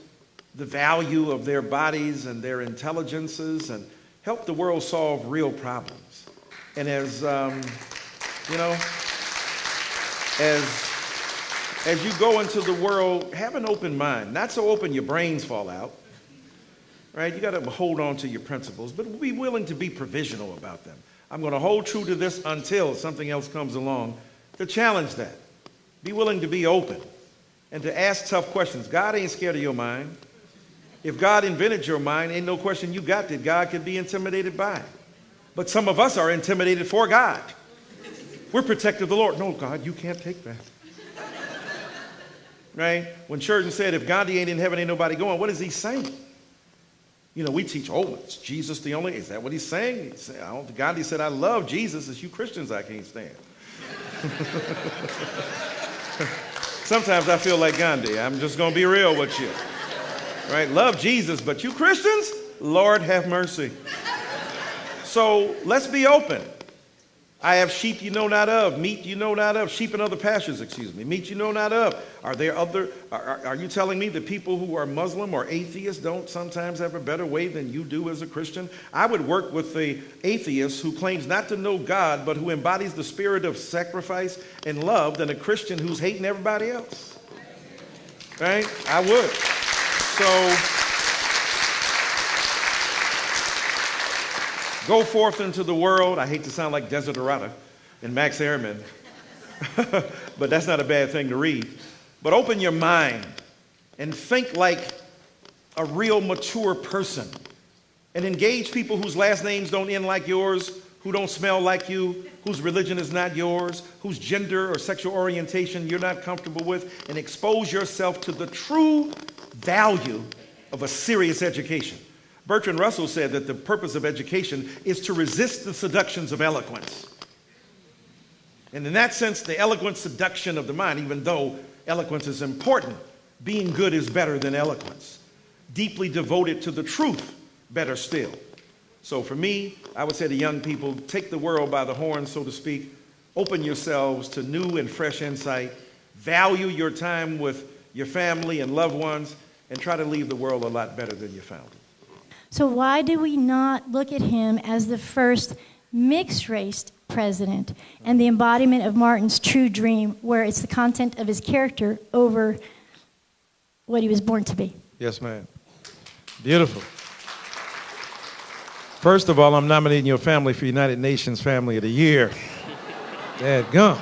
Speaker 5: the value of their bodies and their intelligences, and help the world solve real problems. And as you go into the world, have an open mind. Not so open your brains fall out, right? You got to hold on to your principles, but be willing to be provisional about them. I'm going to hold true to this until something else comes along to challenge that. Be willing to be open and to ask tough questions. God ain't scared of your mind. If God invented your mind, ain't no question you got that God could be intimidated by. But some of us are intimidated for God. We're protective of the Lord. No, God, you can't take that. Right? When Sheridan said, if Gandhi ain't in heaven, ain't nobody going, what is he saying? We teach, it's Jesus the only. Is that what he's saying? Gandhi said, I love Jesus. It's you Christians I can't stand. Sometimes I feel like Gandhi. I'm just going to be real with you. Right? Love Jesus, but you Christians, Lord have mercy. So let's be open. I have sheep you know not of, meat you know not of, sheep and other pastures, meat you know not of. Are you telling me that people who are Muslim or atheists don't sometimes have a better way than you do as a Christian? I would work with the atheist who claims not to know God, but who embodies the spirit of sacrifice and love than a Christian who's hating everybody else. Right? I would. So go forth into the world. I hate to sound like Desiderata and Max Ehrman, but that's not a bad thing to read. But open your mind and think like a real mature person and engage people whose last names don't end like yours, who don't smell like you, whose religion is not yours, whose gender or sexual orientation you're not comfortable with, and expose yourself to the true value of a serious education. Bertrand Russell said that the purpose of education is to resist the seductions of eloquence. And in that sense, the eloquent seduction of the mind, even though eloquence is important, being good is better than eloquence. Deeply devoted to the truth, better still. So for me, I would say to young people, take the world by the horns, so to speak. Open yourselves to new and fresh insight. Value your time with your family and loved ones, and try to leave the world a lot better than you found it.
Speaker 7: So why do we not look at him as the first mixed-race president and the embodiment of Martin's true dream, where it's the content of his character over what he was born to be?
Speaker 8: Yes, ma'am. Beautiful. First of all, I'm nominating your family for United Nations Family of the Year. Dadgum.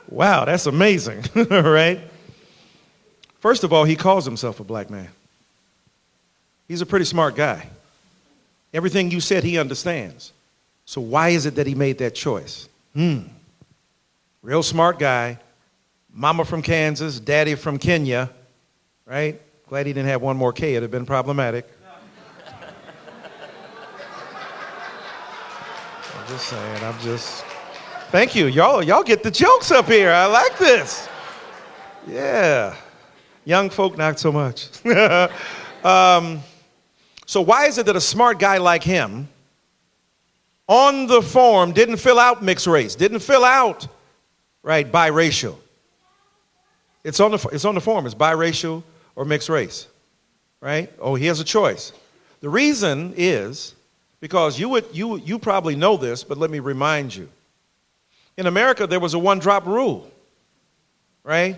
Speaker 8: Wow, that's amazing, right? First of all, he calls himself a black man. He's a pretty smart guy. Everything you said, he understands. So why is it that he made that choice? Real smart guy. Mama from Kansas, daddy from Kenya, right? Glad he didn't have one more K. It'd have been problematic. I'm just saying, thank you. Y'all get the jokes up here. I like this. Yeah. Young folk, not so much. So why is it that a smart guy like him on the form didn't fill out mixed race, didn't fill out, right, biracial? It's on the form. It's biracial or mixed race, right? Oh, he has a choice. The reason is because you probably know this, but let me remind you. In America, there was a one-drop rule, right?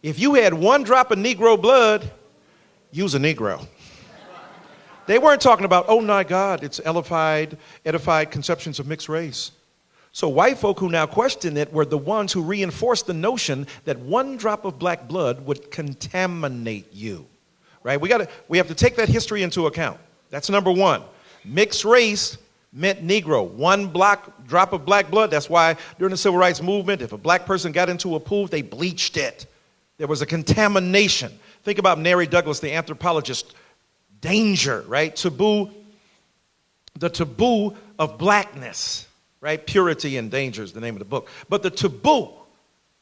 Speaker 8: If you had one drop of Negro blood, you was a Negro. They weren't talking about, oh my God, it's edified conceptions of mixed race. So white folk who now question it were the ones who reinforced the notion that one drop of black blood would contaminate you, right? We have to take that history into account. That's number one. Mixed race meant Negro. One drop of black blood. That's why during the Civil Rights Movement, if a black person got into a pool, they bleached it. There was a contamination. Think about Mary Douglas, the anthropologist. Danger, right? Taboo, the taboo of blackness, right? Purity and Danger is the name of the book. But the taboo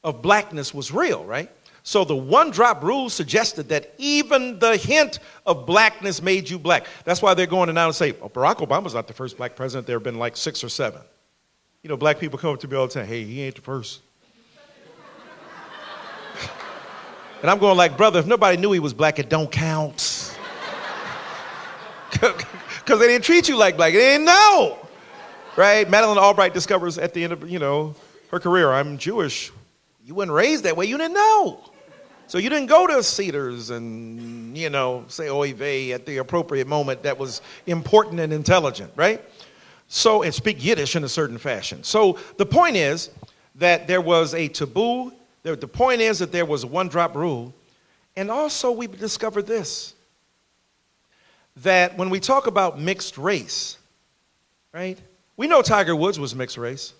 Speaker 8: of blackness was real, right? So the one-drop rule suggested that even the hint of blackness made you black. That's why they're going to now say, oh, Barack Obama's not the first black president. There have been like 6 or 7. You know, black people come up to me all the time, hey, he ain't the first. And I'm going like, brother, if nobody knew he was black, it don't count. Because they didn't treat you like black. They didn't know, right? Madeleine Albright discovers at the end of, her career, I'm Jewish. You weren't raised that way. You didn't know. So you didn't go to Cedars and, say oy vey at the appropriate moment that was important and intelligent, right? So, and speak Yiddish in a certain fashion. So the point is that there was a taboo. The point is that there was a one-drop rule. And also we discovered this, that when we talk about mixed race, right, we know Tiger Woods was mixed race.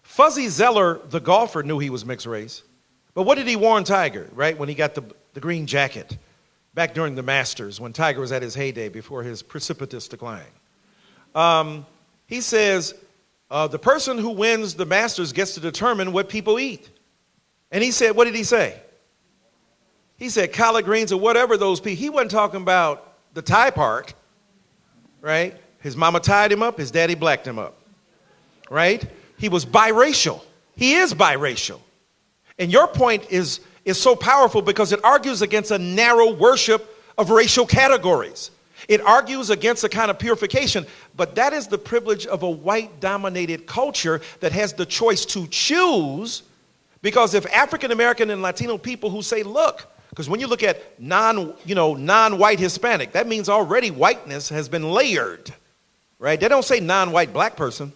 Speaker 8: Fuzzy Zeller, the golfer, knew he was mixed race. But what did he warn Tiger, right, when he got the green jacket back during the Masters, when Tiger was at his heyday before his precipitous decline? He says, the person who wins the Masters gets to determine what people eat. And he said, what did he say? He said collard greens or whatever those people. He wasn't talking about the tie part, right? His mama tied him up, his daddy blacked him up. right? He was biracial. He is biracial. And your point is so powerful because it argues against a narrow worship of racial categories. It argues against a kind of purification, but that is the privilege of a white-dominated culture that has the choice to choose. Because if African American and Latino people who say, look, because when you look at non-white Hispanic, that means already whiteness has been layered, right? They don't say non-white black person,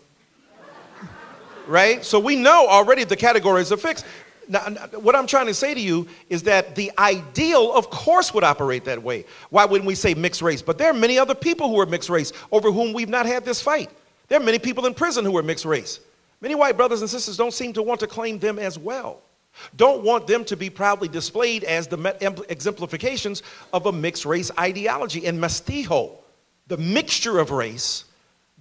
Speaker 8: right? So we know already the categories are fixed. Now, what I'm trying to say to you is that the ideal, of course, would operate that way. Why wouldn't we say mixed race? But there are many other people who are mixed race over whom we've not had this fight. There are many people in prison who are mixed race. Many white brothers and sisters don't seem to want to claim them as well. Don't want them to be proudly displayed as the exemplifications of a mixed race ideology. And mestizo, the mixture of race,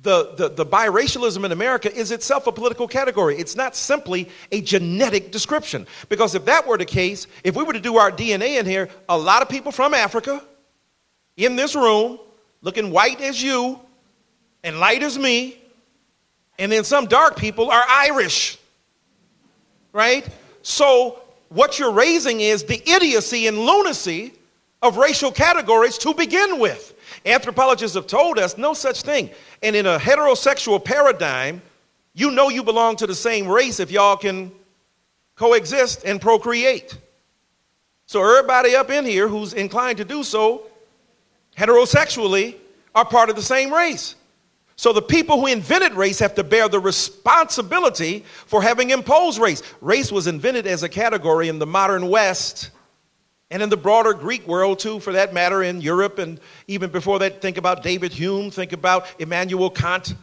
Speaker 8: the biracialism in America is itself a political category. It's not simply a genetic description. Because if that were the case, if we were to do our DNA in here, a lot of people from Africa in this room, looking white as you and light as me, and then some dark people are Irish, right? So what you're raising is the idiocy and lunacy of racial categories to begin with. Anthropologists have told us no such thing. And in a heterosexual paradigm, you know you belong to the same race if y'all can coexist and procreate. So everybody up in here who's inclined to do so heterosexually are part of the same race. So the people who invented race have to bear the responsibility for having imposed race. Race was invented as a category in the modern West and in the broader Greek world too, for that matter, in Europe. And even before that, think about David Hume, think about Immanuel Kant,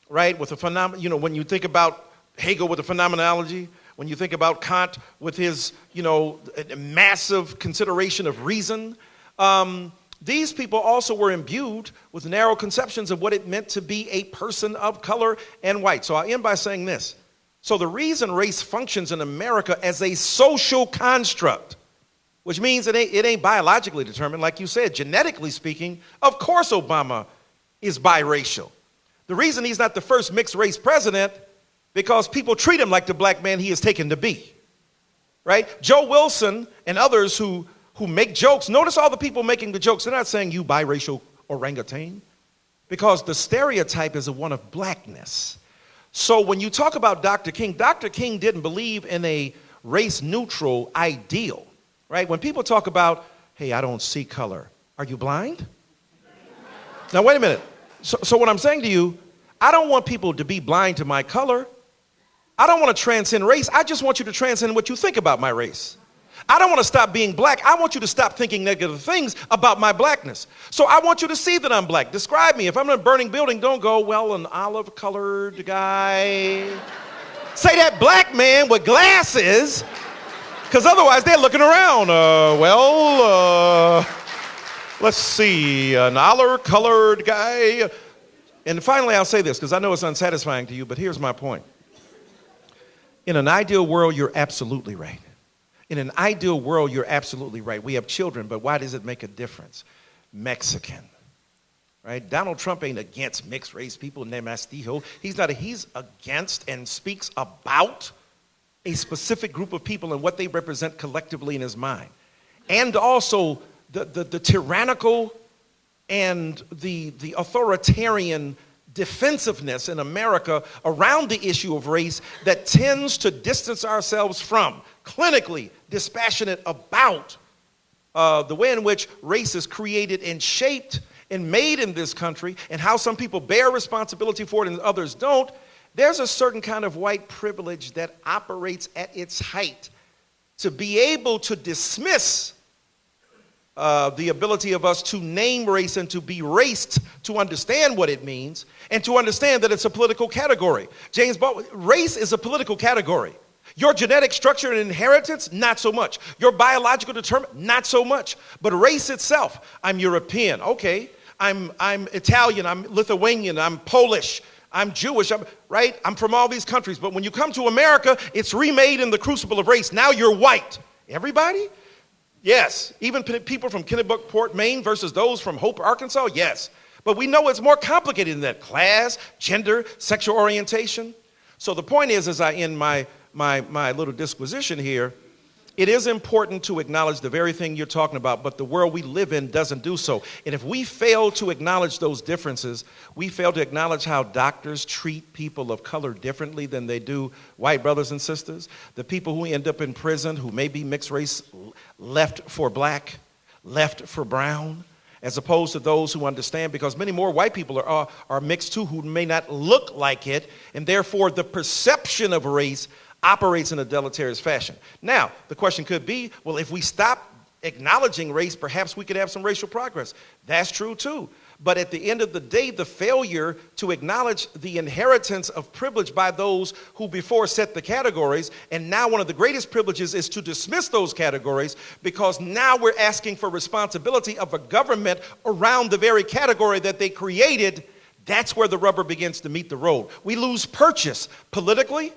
Speaker 8: right? With the when you think about Hegel with the phenomenology, when you think about Kant with his, massive consideration of reason, these people also were imbued with narrow conceptions of what it meant to be a person of color and white. So I'll end by saying this. So the reason race functions in America as a social construct, which means it ain't biologically determined, like you said, genetically speaking, of course Obama is biracial. The reason he's not the first mixed race president, because people treat him like the black man he is taken to be, right? Joe Wilson and others who make jokes. Notice all the people making the jokes. They're not saying you biracial orangutan, because the stereotype is one of blackness. So when you talk about Dr. King didn't believe in a race-neutral ideal, right? When people talk about, hey, I don't see color. Are you blind? Now, wait a minute. So what I'm saying to you, I don't want people to be blind to my color. I don't want to transcend race. I just want you to transcend what you think about my race. I don't want to stop being black. I want you to stop thinking negative things about my blackness. So I want you to see that I'm black. Describe me. If I'm in a burning building, don't go, well, an olive-colored guy. Say that black man with glasses, because otherwise they're looking around. Let's see, an olive-colored guy. And finally, I'll say this, because I know it's unsatisfying to you, but here's my point. In an ideal world, you're absolutely right. In an ideal world, you're absolutely right. We have children, but why does it make a difference? Mexican, right? Donald Trump ain't against mixed race people, mestizo. He's against and speaks about a specific group of people and what they represent collectively in his mind. And also the tyrannical and the authoritarian defensive-ness in America around the issue of race that tends to distance ourselves from, clinically dispassionate about the way in which race is created and shaped and made in this country, and how some people bear responsibility for it and others don't. There's a certain kind of white privilege that operates at its height to be able to dismiss the ability of us to name race and to be raced, to understand what it means, and to understand that it's a political category. James Baldwin, race is a political category. Your genetic structure and inheritance, not so much. Your biological determinant, not so much. But race itself, I'm European, okay. I'm Italian, I'm Lithuanian, I'm Polish, I'm Jewish, right? I'm from all these countries. But when you come to America, it's remade in the crucible of race. Now you're white. Everybody? Yes. Even people from Kennebunkport, Maine versus those from Hope, Arkansas? Yes. But we know it's more complicated than that. Class, gender, sexual orientation. So the point is, as I end my little disquisition here, it is important to acknowledge the very thing you're talking about, but the world we live in doesn't do so. And if we fail to acknowledge those differences, we fail to acknowledge how doctors treat people of color differently than they do white brothers and sisters. The people who end up in prison who may be mixed race, left for black, left for brown, as opposed to those who understand, because many more white people are mixed too who may not look like it, and therefore the perception of race operates in a deleterious fashion. Now, the question could be, well, if we stop acknowledging race, perhaps we could have some racial progress. That's true too. But at the end of the day, the failure to acknowledge the inheritance of privilege by those who before set the categories, and now one of the greatest privileges is to dismiss those categories, because now we're asking for responsibility of a government around the very category that they created. That's where the rubber begins to meet the road. We lose purchase politically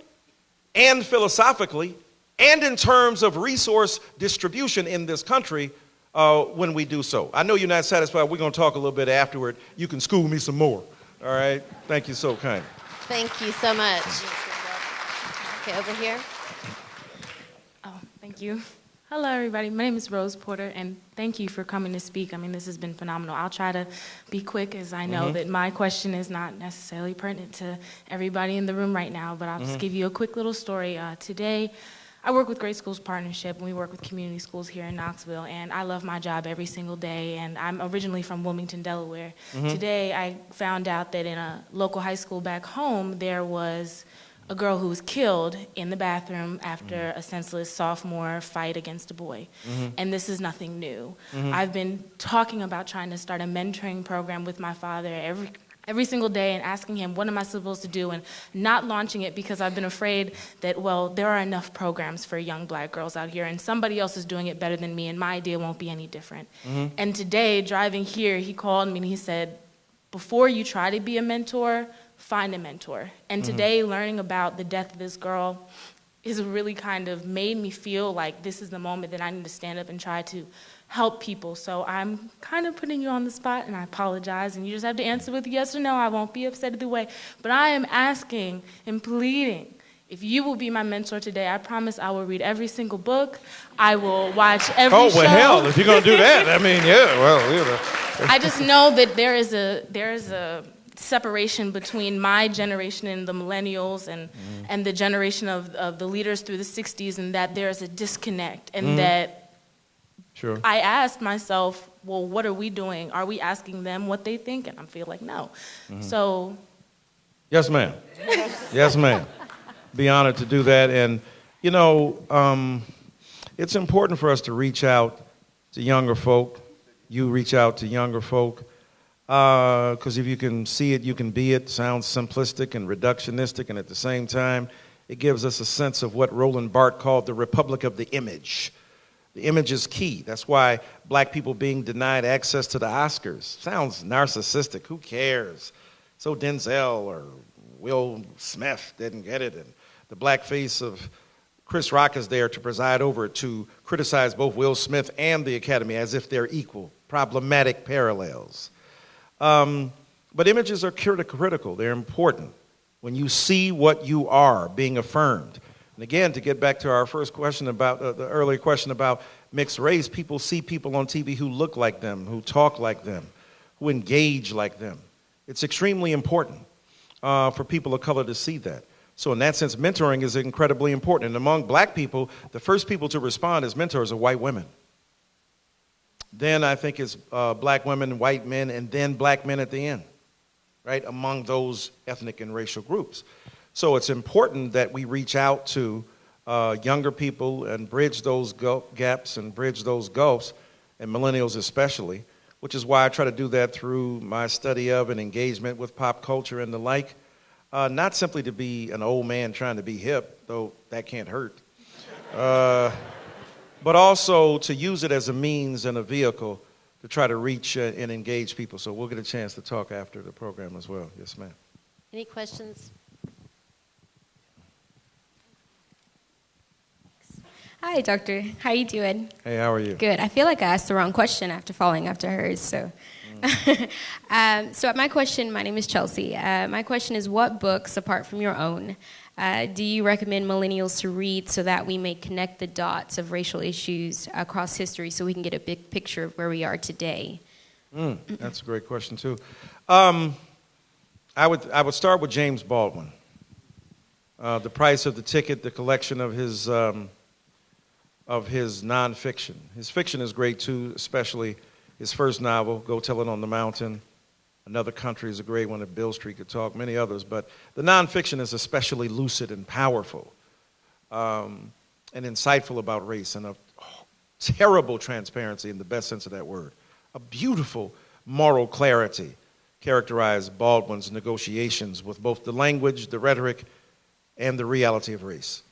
Speaker 8: and philosophically, and in terms of resource distribution in this country when we do so. I know you're not satisfied. We're going to talk a little bit afterward. You can school me some more. All right? Thank you so kindly.
Speaker 4: Thank you so much. Okay, over here.
Speaker 9: Oh, thank you. Hello, everybody. My name is Rose Porter, and thank you for coming to speak. I mean, this has been phenomenal. I'll try to be quick, as I know that my question is not necessarily pertinent to everybody in the room right now, but I'll just give you a quick little story. Today, I work with Great Schools Partnership, and we work with community schools here in Knoxville, and I love my job every single day, and I'm originally from Wilmington, Delaware. Today, I found out that in a local high school back home, there was a girl who was killed in the bathroom after a senseless sophomore fight against a boy. And this is nothing new. I've been talking about trying to start a mentoring program with my father every single day and asking him, what am I supposed to do, and not launching it because I've been afraid that, well, there are enough programs for young black girls out here and somebody else is doing it better than me and my idea won't be any different. And today, driving here, he called me and he said, before you try to be a mentor, find a mentor. And today, learning about the death of this girl has really kind of made me feel like this is the moment that I need to stand up and try to help people. So I'm kind of putting you on the spot, and I apologize, and you just have to answer with yes or no. I won't be upset either way. But I am asking and pleading, if you will be my mentor today, I promise I will read every single book. I will watch every show.
Speaker 8: Oh, well, hell, if you're going to do that, I mean, yeah, well, you know.
Speaker 9: I just know that there is a separation between my generation and the millennials and the generation of the leaders through the 60s, and that there's a disconnect, and that I asked myself, well, what are we doing? Are we asking them what they think? And I feel like no. So.
Speaker 8: Yes, ma'am. Yes, ma'am. Be honored to do that. And, you know, it's important for us to reach out to younger folk. You reach out to younger folk. Because if you can see it, you can be it. Sounds simplistic and reductionistic, and at the same time, it gives us a sense of what Roland Barthes called the Republic of the Image. The image is key. That's why black people being denied access to the Oscars sounds narcissistic. Who cares? So Denzel or Will Smith didn't get it, and the blackface of Chris Rock is there to preside over it, to criticize both Will Smith and the Academy as if they're equal. Problematic parallels. But images are critical. They're important. When you see what you are being affirmed. And again, to get back to our first question about the earlier question about mixed race, people see people on TV who look like them, who talk like them, who engage like them. It's extremely important for people of color to see that. So in that sense, mentoring is incredibly important. And among black people, the first people to respond as mentors are white women. Then I think it's black women, white men, and then black men at the end, right, among those ethnic and racial groups. So it's important that we reach out to younger people and bridge those gaps and bridge those gulfs, and millennials especially, which is why I try to do that through my study of and engagement with pop culture and the like. Not simply to be an old man trying to be hip, though that can't hurt, but also to use it as a means and a vehicle to try to reach and engage people. So we'll get a chance to talk after the program as well. Yes, ma'am.
Speaker 4: Any questions?
Speaker 10: Hi, doctor. How you doing?
Speaker 8: Hey, how are you?
Speaker 10: Good. I feel like I asked the wrong question after following after hers, so So my question, my name is Chelsea. My question is, what books, apart from your own, do you recommend millennials to read so that we may connect the dots of racial issues across history so we can get a big picture of where we are today?
Speaker 8: That's a great question, too. I would start with James Baldwin. The Price of the Ticket, the collection of his nonfiction. His fiction is great, too, especially his first novel, Go Tell It on the Mountain. Another Country is a great one that Bill Street could talk, many others. But the nonfiction is especially lucid and powerful and insightful about race, and a terrible transparency in the best sense of that word. A beautiful moral clarity characterized Baldwin's negotiations with both the language, the rhetoric, and the reality of race.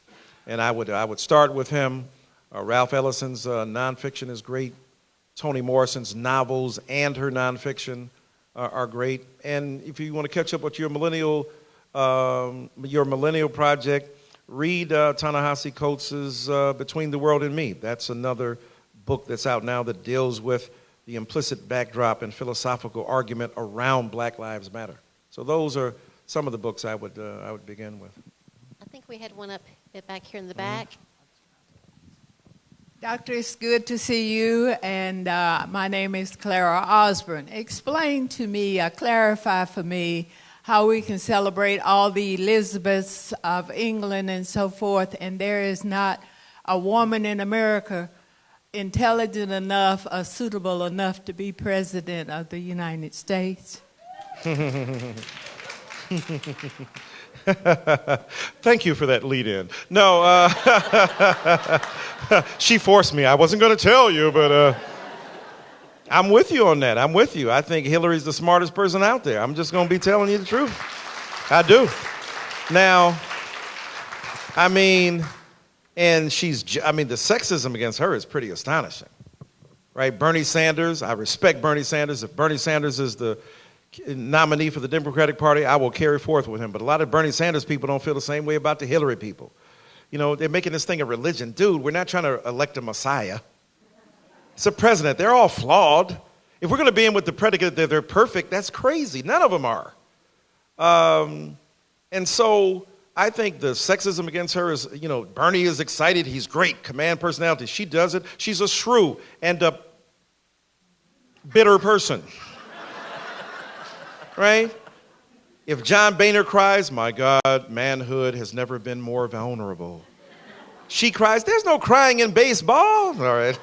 Speaker 8: And I would start with him. Ralph Ellison's nonfiction is great. Toni Morrison's novels and her nonfiction are great. And if you want to catch up with your millennial project, read Ta-Nehisi Coates's Between the World and Me. That's another book that's out now that deals with the implicit backdrop and philosophical argument around Black Lives Matter. So those are some of the books I would begin with.
Speaker 4: I think we had one up back here in the back.
Speaker 11: Doctor, it's good to see you, and my name is Clara Osborne. Explain to me, clarify for me, how we can celebrate all the Elizabeths of England and so forth, and there is not a woman in America intelligent enough or suitable enough to be president of the United States.
Speaker 8: Thank you for that lead-in. No, she forced me. I wasn't going to tell you, but I'm with you on that. I'm with you. I think Hillary's the smartest person out there. I'm just going to be telling you the truth. I do. Now, I mean, the sexism against her is pretty astonishing, right? Bernie Sanders, I respect Bernie Sanders. If Bernie Sanders is the nominee for the Democratic Party, I will carry forth with him. But a lot of Bernie Sanders people don't feel the same way about the Hillary people. You know, they're making this thing a religion. Dude, we're not trying to elect a messiah. It's a president. They're all flawed. If we're going to be in with the predicate that they're perfect, that's crazy. None of them are. And so I think the sexism against her is, Bernie is excited. He's great. Command personality. She does it. She's a shrew and a bitter person. Right? If John Boehner cries, my God, manhood has never been more vulnerable. She cries, there's no crying in baseball. All right.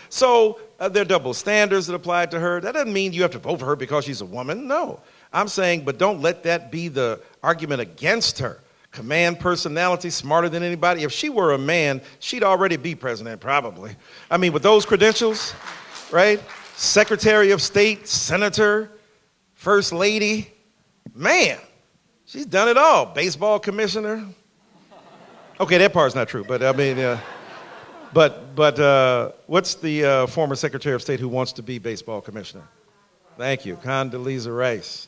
Speaker 8: So there are double standards that apply to her. That doesn't mean you have to vote for her because she's a woman. No. I'm saying, but don't let that be the argument against her. Command personality, smarter than anybody. If she were a man, she'd already be president, probably. I mean, with those credentials, right? Secretary of State, senator, First Lady, man, she's done it all. Baseball commissioner. Okay, that part's not true, but I mean, what's the former Secretary of State who wants to be baseball commissioner? Thank you, Condoleezza Rice.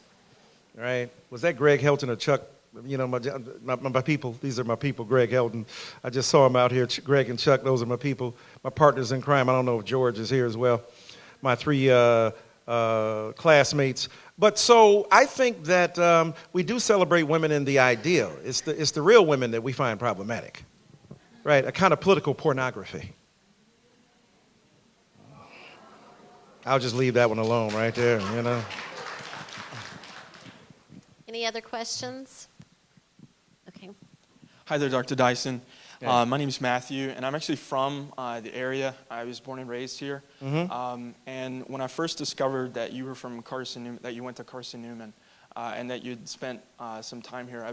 Speaker 8: Right? Was that Greg Helton or Chuck? My people. These are my people. Greg Helton. I just saw him out here. Greg and Chuck. Those are my people. My partners in crime. I don't know if George is here as well. My three classmates. But so I think that we do celebrate women in the ideal. It's the real women that we find problematic, right? A kind of political pornography. I'll just leave that one alone right there,
Speaker 4: Any other questions? Okay.
Speaker 12: Hi there, Dr. Dyson. My name is Matthew, and I'm actually from the area. I was born and raised here. Mm-hmm. And when I first discovered that you were from Carson-Newman, that you went to Carson-Newman, and that you'd spent some time here, I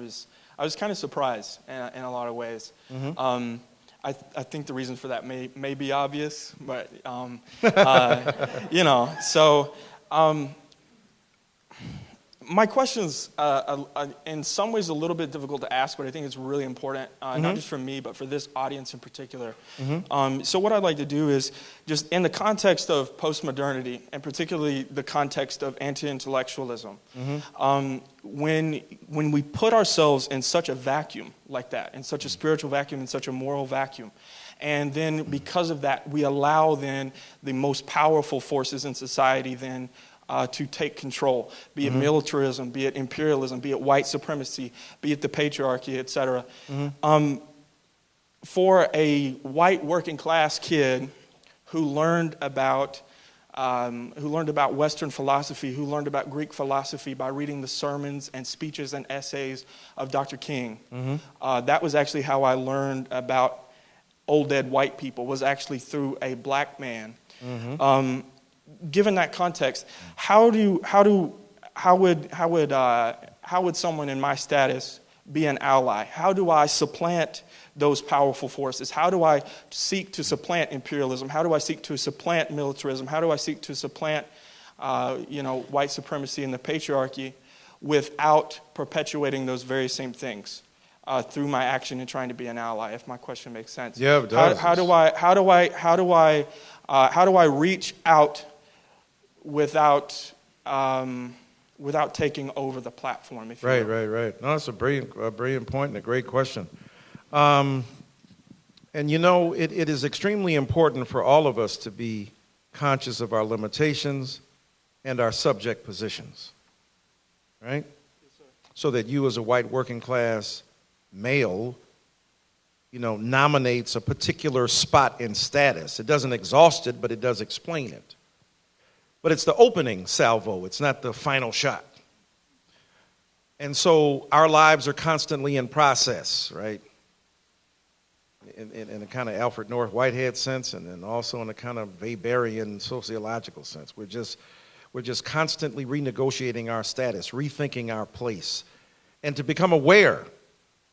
Speaker 12: was kind of surprised in a lot of ways. Mm-hmm. I think the reason for that may be obvious, but so. My question is, in some ways, a little bit difficult to ask, but I think it's really important, not just for me, but for this audience in particular. Mm-hmm. So what I'd like to do is, just in the context of postmodernity, and particularly the context of anti-intellectualism, when we put ourselves in such a vacuum like that, in such a spiritual vacuum, in such a moral vacuum, and then because of that, we allow then the most powerful forces in society then to take control, be it militarism, be it imperialism, be it white supremacy, be it the patriarchy, etc. For a white working class kid who learned about Western philosophy, who learned about Greek philosophy by reading the sermons and speeches and essays of Dr. King. That was actually how I learned about old dead white people, was actually through a black man. Given that context, how would someone in my status be an ally? How do I supplant those powerful forces? How do I seek to supplant imperialism? How do I seek to supplant militarism? How do I seek to supplant, white supremacy and the patriarchy without perpetuating those very same things through my action in trying to be an ally? If my question makes sense.
Speaker 8: Yeah, it does.
Speaker 12: How do I reach out without taking over the platform? If you will?
Speaker 8: Right. No, that's a brilliant point and a great question. And it is extremely important for all of us to be conscious of our limitations and our subject positions, right?
Speaker 12: Yes, sir.
Speaker 8: So that you as a white working class male, nominates a particular spot in status. It doesn't exhaust it, but it does explain it. But it's the opening salvo. It's not the final shot. And so our lives are constantly in process, right? In a kind of Alfred North Whitehead sense, and then also in a kind of Weberian sociological sense. We're just constantly renegotiating our status, rethinking our place, and to become aware.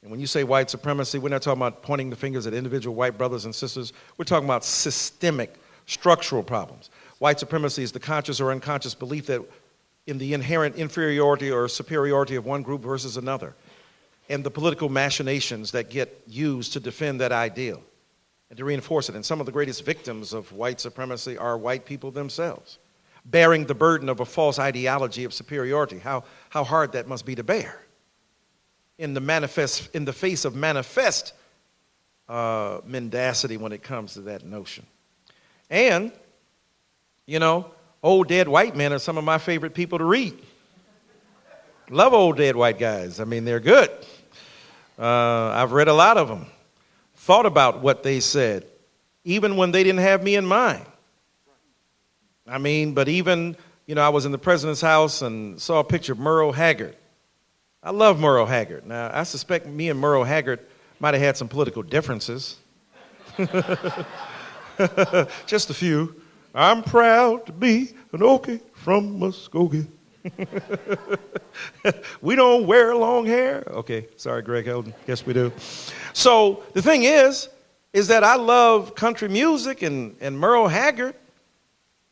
Speaker 8: And when you say white supremacy, we're not talking about pointing the fingers at individual white brothers and sisters. We're talking about systemic, structural problems. White supremacy is the conscious or unconscious belief that in the inherent inferiority or superiority of one group versus another, and the political machinations that get used to defend that ideal and to reinforce it. And some of the greatest victims of white supremacy are white people themselves, bearing the burden of a false ideology of superiority. How hard that must be to bear in the face of manifest mendacity when it comes to that notion. And, old dead white men are some of my favorite people to read. Love old dead white guys. I mean, they're good. I've read a lot of them, thought about what they said, even when they didn't have me in mind. I mean, but even, I was in the president's house and saw a picture of Merle Haggard. I love Merle Haggard. Now, I suspect me and Merle Haggard might have had some political differences. Just a few. I'm proud to be an Okie from Muskogee. We don't wear long hair. Okay, sorry, Greg Elden. Guess we do. So the thing is that I love country music and Merle Haggard,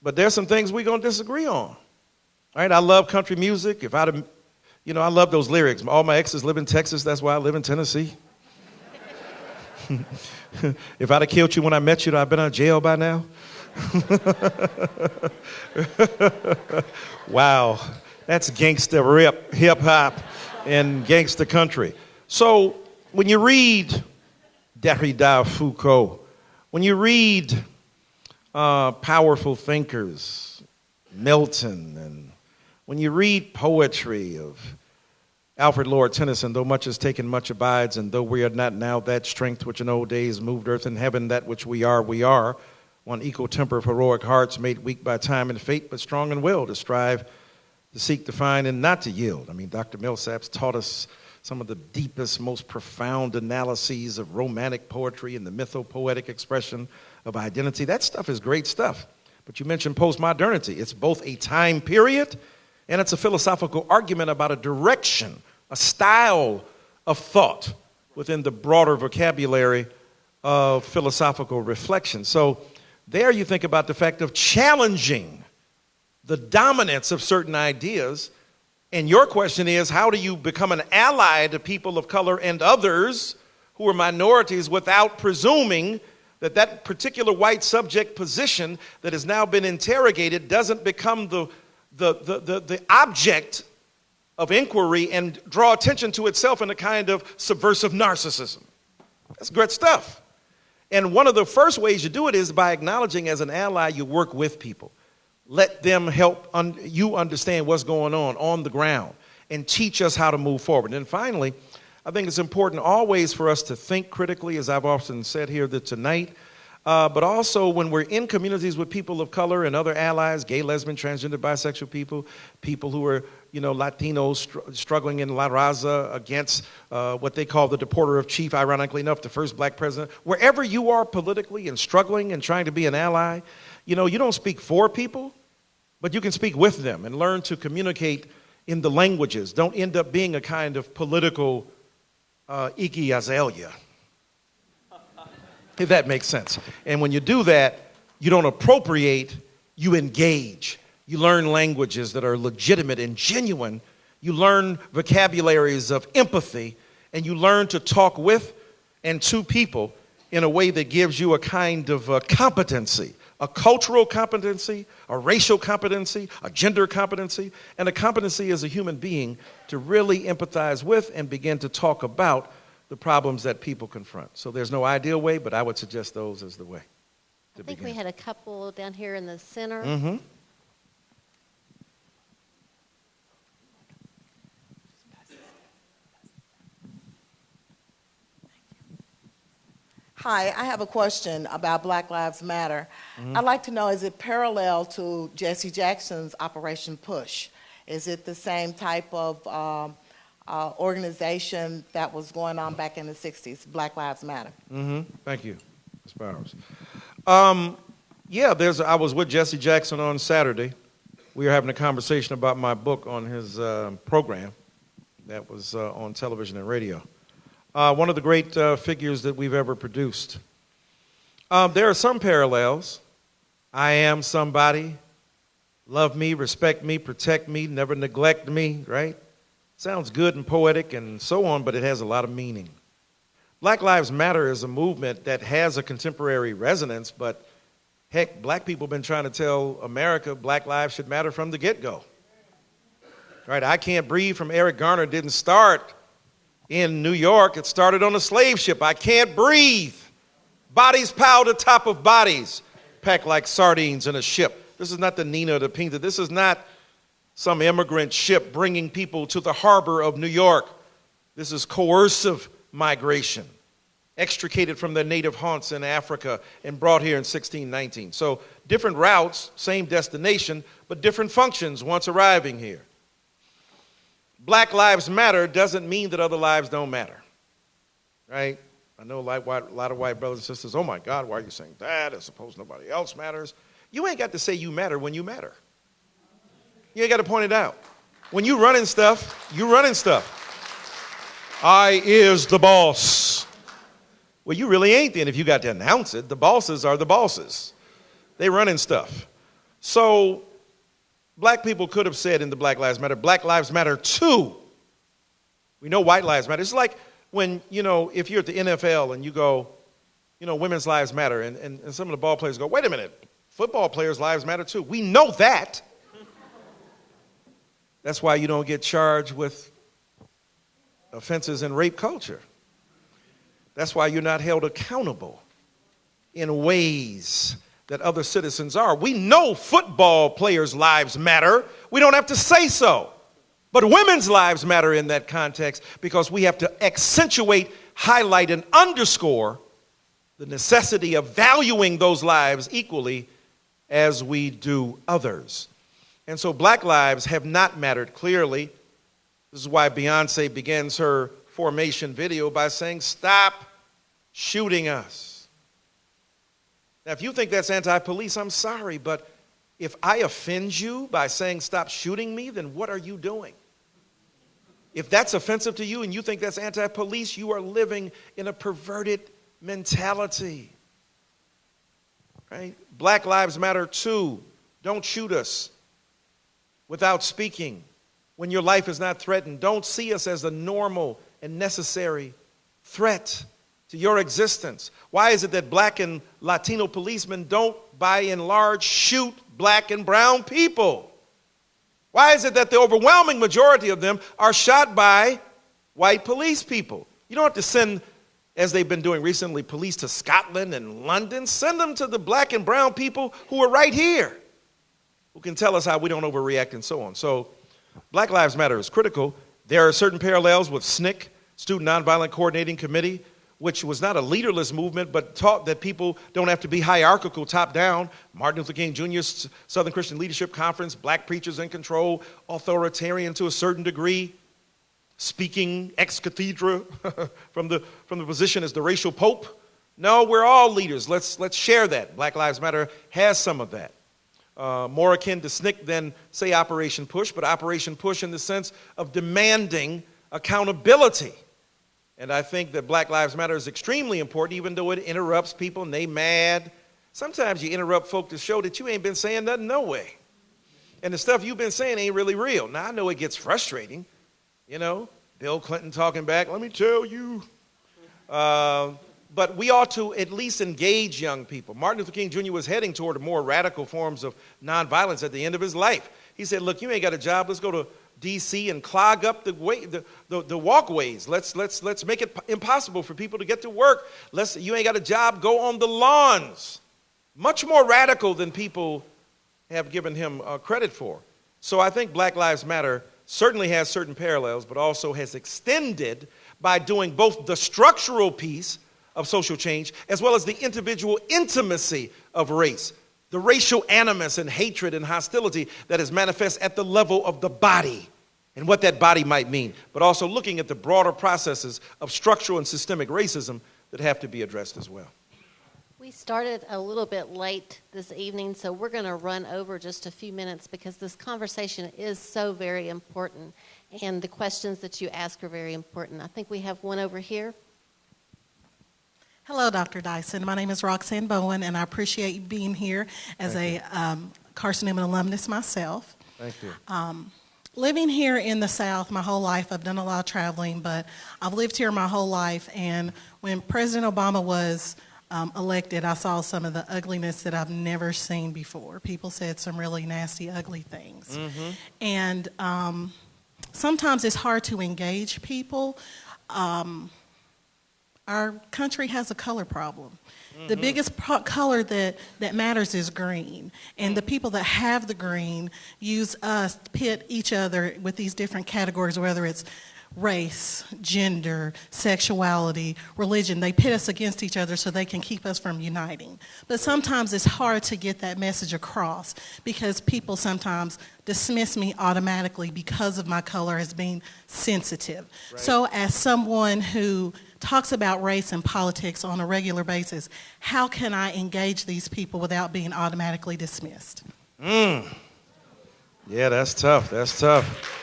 Speaker 8: but there's some things we're going to disagree on. All right, I love country music. I love those lyrics. All my exes live in Texas. That's why I live in Tennessee. If I'd have killed you when I met you, I'd been out of jail by now. Wow, that's gangster rip, hip hop, and gangster country. So when you read Derrida, Foucault, when you read powerful thinkers, Milton, and when you read poetry of Alfred Lord Tennyson, though much is taken, much abides, and though we are not now that strength which in old days moved earth and heaven, that which we are, one equal temper of heroic hearts made weak by time and fate, but strong in will to strive, to seek, to find, and not to yield. I mean, Dr. Millsaps taught us some of the deepest, most profound analyses of romantic poetry and the mythopoetic expression of identity. That stuff is great stuff. But you mentioned postmodernity. It's both a time period and it's a philosophical argument about a direction, a style of thought within the broader vocabulary of philosophical reflection. So there you think about the fact of challenging the dominance of certain ideas. And your question is, how do you become an ally to people of color and others who are minorities without presuming that that particular white subject position that has now been interrogated doesn't become the object of inquiry and draw attention to itself in a kind of subversive narcissism? That's great stuff. And one of the first ways you do it is by acknowledging as an ally you work with people. Let them help you understand what's going on the ground and teach us how to move forward. And finally, I think it's important always for us to think critically, as I've often said here tonight, but also when we're in communities with people of color and other allies, gay, lesbian, transgender, bisexual people who are, Latinos struggling in La Raza against what they call the deporter of chief, ironically enough, the first black president. Wherever you are politically and struggling and trying to be an ally, you don't speak for people, but you can speak with them and learn to communicate in the languages. Don't end up being a kind of political Iggy Azalea, if that makes sense. And when you do that, you don't appropriate, you engage. You learn languages that are legitimate and genuine. You learn vocabularies of empathy, and you learn to talk with and to people in a way that gives you a kind of competency, a cultural competency, a racial competency, a gender competency, and a competency as a human being to really empathize with and begin to talk about the problems that people confront. So there's no ideal way, but I would suggest those as the way to
Speaker 4: I think
Speaker 8: begin.
Speaker 4: we had a couple down here in the center.
Speaker 8: Mm-hmm.
Speaker 13: Hi, I have a question about Black Lives Matter. I'd like to know, is it parallel to Jesse Jackson's Operation Push? Is it the same type of organization that was going on back in the 60s, Black Lives Matter?
Speaker 8: Thank you, Ms. Bowers. Yeah, I was with Jesse Jackson on Saturday. We were having a conversation about my book on his program that was on television and radio. One of the great figures that we've ever produced. There are some parallels. I am somebody. Love me, respect me, protect me, never neglect me, right? Sounds good and poetic and so on, but it has a lot of meaning. Black Lives Matter is a movement that has a contemporary resonance, but heck, black people have been trying to tell America Black lives should matter from the get-go. Right? I Can't Breathe from Eric Garner didn't start in New York. It started on a slave ship. I can't breathe. Bodies piled atop of bodies, packed like sardines in a ship. This is not the Nina or the Pinta. This is not some immigrant ship bringing people to the harbor of New York. This is coercive migration, extricated from their native haunts in Africa and brought here in 1619. So different routes, same destination, but different functions once arriving here. Black Lives Matter doesn't mean that other lives don't matter, right? I know a lot of white brothers and sisters, oh my God, why are you saying that? I suppose nobody else matters. You ain't got to say you matter when you matter. You ain't got to point it out. When you running stuff, you running stuff. I is the boss. Well, you really ain't then if you got to announce it. The bosses are the bosses. They running stuff. So black people could have said in the Black Lives Matter too. We know white lives matter. It's like when, if you're at the NFL and you go, women's lives matter, and some of the ball players go, wait a minute, football players' lives matter too. We know that. That's why you don't get charged with offenses in rape culture. That's why you're not held accountable in ways that other citizens are. We know football players' lives matter. We don't have to say so. But women's lives matter in that context because we have to accentuate, highlight, and underscore the necessity of valuing those lives equally as we do others. And so black lives have not mattered clearly. This is why Beyonce begins her formation video by saying, stop shooting us. Now, if you think that's anti-police, I'm sorry, but if I offend you by saying stop shooting me, then what are you doing? If that's offensive to you and you think that's anti-police, you are living in a perverted mentality. Right? Black lives matter too. Don't shoot us without speaking. When your life is not threatened, don't see us as a normal and necessary threat to your existence. Why is it that black and Latino policemen don't, by and large, shoot black and brown people? Why is it that the overwhelming majority of them are shot by white police people? You don't have to send, as they've been doing recently, police to Scotland and London. Send them to the black and brown people who are right here. who can tell us how we don't overreact and so on. So Black Lives Matter is critical. There are certain parallels with SNCC, Student Nonviolent Coordinating Committee, which was not a leaderless movement, but taught that people don't have to be hierarchical top-down. Martin Luther King Jr.'s Southern Christian Leadership Conference, black preachers in control, authoritarian to a certain degree, speaking ex cathedra from the position as the racial pope. No, we're all leaders. Let's share that. Black Lives Matter has some of that. More akin to SNCC than, say, Operation Push, but Operation Push in the sense of demanding accountability. And I think that Black Lives Matter is extremely important, even though it interrupts people and they mad. Sometimes you interrupt folk to show that you ain't been saying nothing no way. And the stuff you've been saying ain't really real. Now, I know it gets frustrating. You know, Bill Clinton talking back, let me tell you. But we ought to at least engage young people. Martin Luther King Jr. was heading toward more radical forms of nonviolence at the end of his life. He said, look, you ain't got a job. Let's go to D.C. and clog up the walkways. Let's make it impossible for people to get to work. You ain't got a job, go on the lawns. Much more radical than people have given him credit for. So I think Black Lives Matter certainly has certain parallels, but also has extended by doing both the structural piece of social change as well as the individual intimacy of race. The racial animus and hatred and hostility that is manifest at the level of the body and what that body might mean, but also looking at the broader processes of structural and systemic racism that have to be addressed as well.
Speaker 4: We started a little bit late this evening, so we're going to run over just a few minutes because this conversation is so very important, and the questions that you ask are very important. I think we have one over here.
Speaker 14: Hello, Dr. Dyson. My name is Roxanne Bowen, and I appreciate you being here as a Carson-Newman alumnus myself.
Speaker 8: Thank you.
Speaker 14: Living here in the South my whole life, I've done a lot of traveling, but I've lived here my whole life, and when President Obama was elected, I saw some of the ugliness that I've never seen before. People said some really nasty, ugly things. Mm-hmm. And sometimes it's hard to engage people. Our country has a color problem. Mm-hmm. The biggest color that matters is green. And the people that have the green use us to pit each other with these different categories, whether it's race, gender, sexuality, religion. They pit us against each other so they can keep us from uniting. But sometimes it's hard to get that message across because people sometimes dismiss me automatically because of my color as being sensitive. Right. So as someone who talks about race and politics on a regular basis, how can I engage these people without being automatically dismissed?
Speaker 8: Yeah, that's tough. That's tough.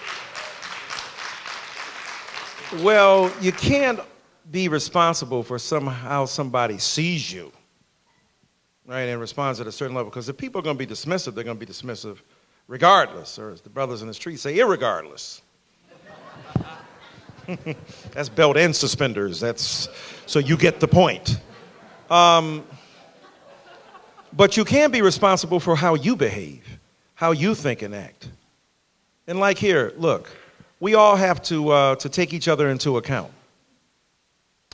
Speaker 8: Well, you can't be responsible for how somebody sees you, right, and responds at a certain level. Because if people are going to be dismissive, they're going to be dismissive regardless, or as the brothers in the street say, irregardless. That's belt and suspenders. So you get the point. But you can be responsible for how you behave, how you think and act. And like here, look, we all have to take each other into account.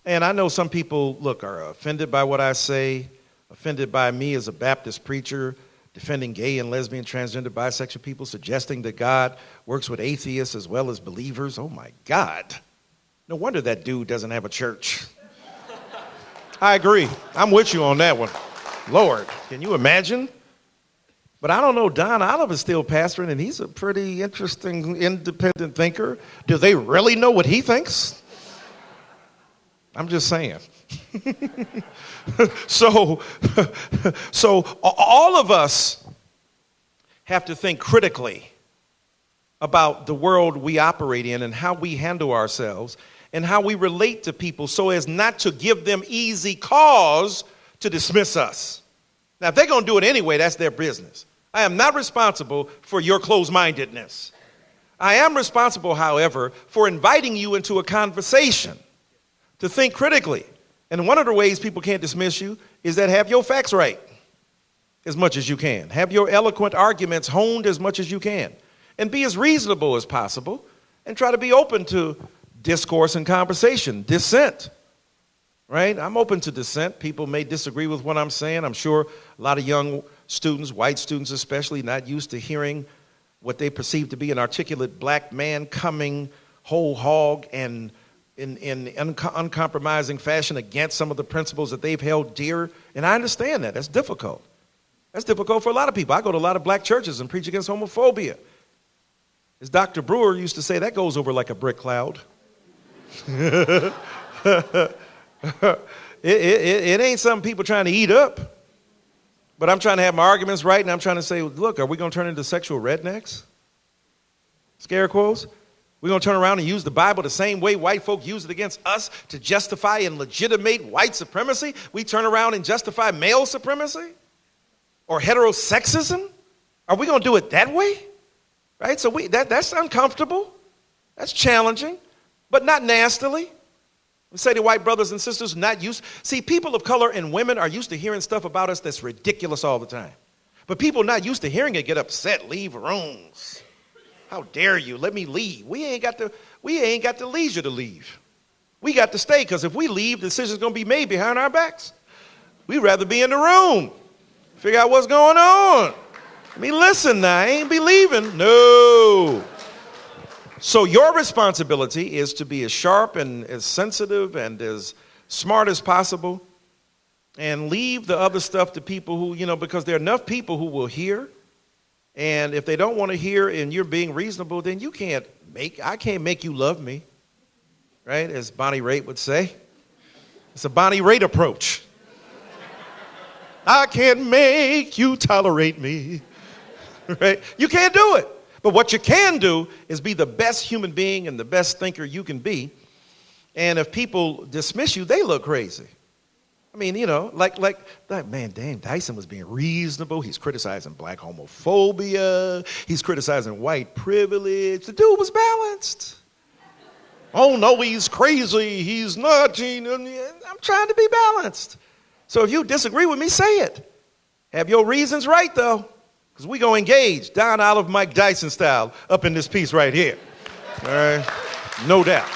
Speaker 8: And I know some people, look, are offended by what I say, offended by me as a Baptist preacher, defending gay and lesbian, transgender, bisexual people, suggesting that God works with atheists as well as believers. Oh, my God. No wonder that dude doesn't have a church. I agree. I'm with you on that one. Lord, can you imagine? But I don't know, Don Oliver's still pastoring, and he's a pretty interesting, independent thinker. Do they really know what he thinks? I'm just saying. So all of us have to think critically about the world we operate in and how we handle ourselves and how we relate to people so as not to give them easy cause to dismiss us. Now, if they're going to do it anyway, that's their business. I am not responsible for your closed-mindedness. I am responsible, however, for inviting you into a conversation to think critically. And one of the ways people can't dismiss you is that have your facts right as much as you can. Have your eloquent arguments honed as much as you can. And be as reasonable as possible and try to be open to discourse and conversation, dissent, right? I'm open to dissent. People may disagree with what I'm saying. I'm sure a lot of young students, white students especially, not used to hearing what they perceive to be an articulate black man coming whole hog and in uncompromising fashion against some of the principles that they've held dear. And I understand that. That's difficult. That's difficult for a lot of people. I go to a lot of black churches and preach against homophobia. As Dr. Brewer used to say, that goes over like a brick cloud. It ain't something people trying to eat up. But I'm trying to have my arguments right, and I'm trying to say, look, are we going to turn into sexual rednecks? Scare quotes? We're going to turn around and use the Bible the same way white folk use it against us to justify and legitimate white supremacy? We turn around and justify male supremacy? Or heterosexism? Are we going to do it that way? Right? So that's uncomfortable. That's challenging, but not nastily. We say to white brothers and sisters, not used. See, people of color and women are used to hearing stuff about us that's ridiculous all the time. But people not used to hearing it get upset, leave rooms. How dare you? Let me leave. We ain't got the leisure to leave. We got to stay, because if we leave, the decision's going to be made behind our backs. We'd rather be in the room, figure out what's going on. I mean, listen now, I ain't be leaving. No. So your responsibility is to be as sharp and as sensitive and as smart as possible, and leave the other stuff to people who, because there are enough people who will hear. And if they don't want to hear and you're being reasonable, then I can't make you love me, right? As Bonnie Raitt would say. It's a Bonnie Raitt approach. I can't make you tolerate me, right? You can't do it. But what you can do is be the best human being and the best thinker you can be. And if people dismiss you, they look crazy. I mean, like, man, damn, Dyson was being reasonable. He's criticizing black homophobia. He's criticizing white privilege. The dude was balanced. Oh, no, he's crazy. He's not. I'm trying to be balanced. So if you disagree with me, say it. Have your reasons right, though, because we're going to engage Don Olive, Mike Dyson style up in this piece right here. All right? No doubt.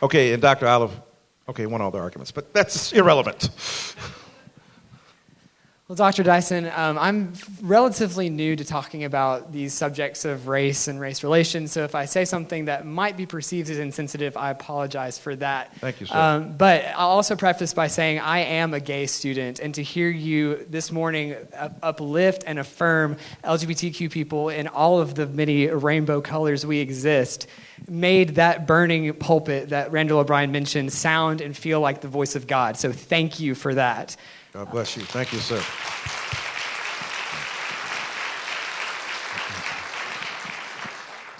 Speaker 8: Okay, and Dr. Olive, won all the arguments, but that's irrelevant.
Speaker 15: Well, Dr. Dyson, I'm relatively new to talking about these subjects of race and race relations, so if I say something that might be perceived as insensitive, I apologize for that.
Speaker 8: Thank you, sir.
Speaker 15: But I'll also preface by saying I am a gay student, and to hear you this morning uplift and affirm LGBTQ people in all of the many rainbow colors we exist made that burning pulpit that Randall O'Brien mentioned sound and feel like the voice of God. So thank you for that.
Speaker 8: God bless you. Thank you, sir.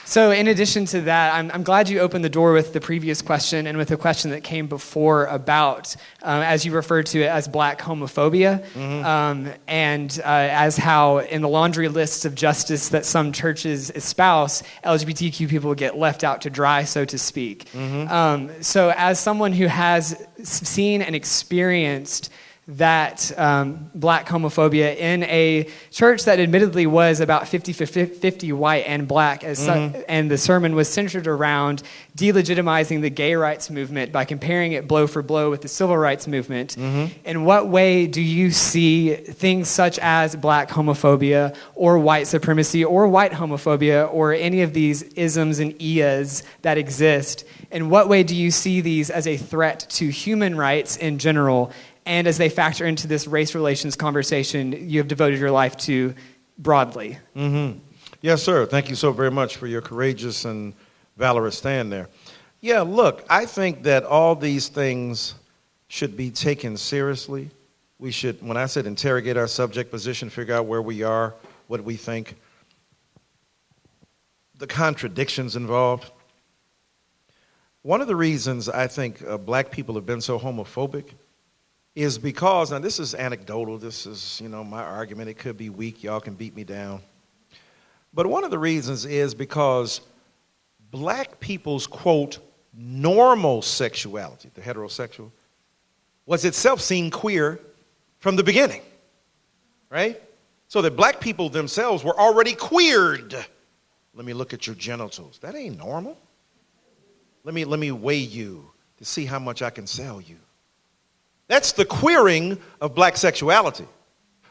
Speaker 15: So in addition to that, I'm glad you opened the door with the previous question and with the question that came before about, as you referred to it, as black homophobia, and as how in the laundry lists of justice that some churches espouse, LGBTQ people get left out to dry, so to speak. So as someone who has seen and experienced that black homophobia in a church that admittedly was about 50-50 white and black, and the sermon was centered around delegitimizing the gay rights movement by comparing it blow for blow with the civil rights movement. In what way do you see things such as black homophobia or white supremacy or white homophobia or any of these isms and ias that exist? In what way do you see these as a threat to human rights in general, and as they factor into this race relations conversation you have devoted your life to broadly?
Speaker 8: Yes, sir. Thank you so very much for your courageous and valorous stand there. Yeah, look, I think that all these things should be taken seriously. We should, when I said interrogate our subject position, figure out where we are, what we think, the contradictions involved. One of the reasons I think black people have been so homophobic is because, now this is anecdotal, this is, my argument, it could be weak, y'all can beat me down. But one of the reasons is because black people's, quote, normal sexuality, the heterosexual, was itself seen queer from the beginning, right? So that black people themselves were already queered. Let me look at your genitals. That ain't normal. Let me weigh you to see how much I can sell you. That's the queering of black sexuality.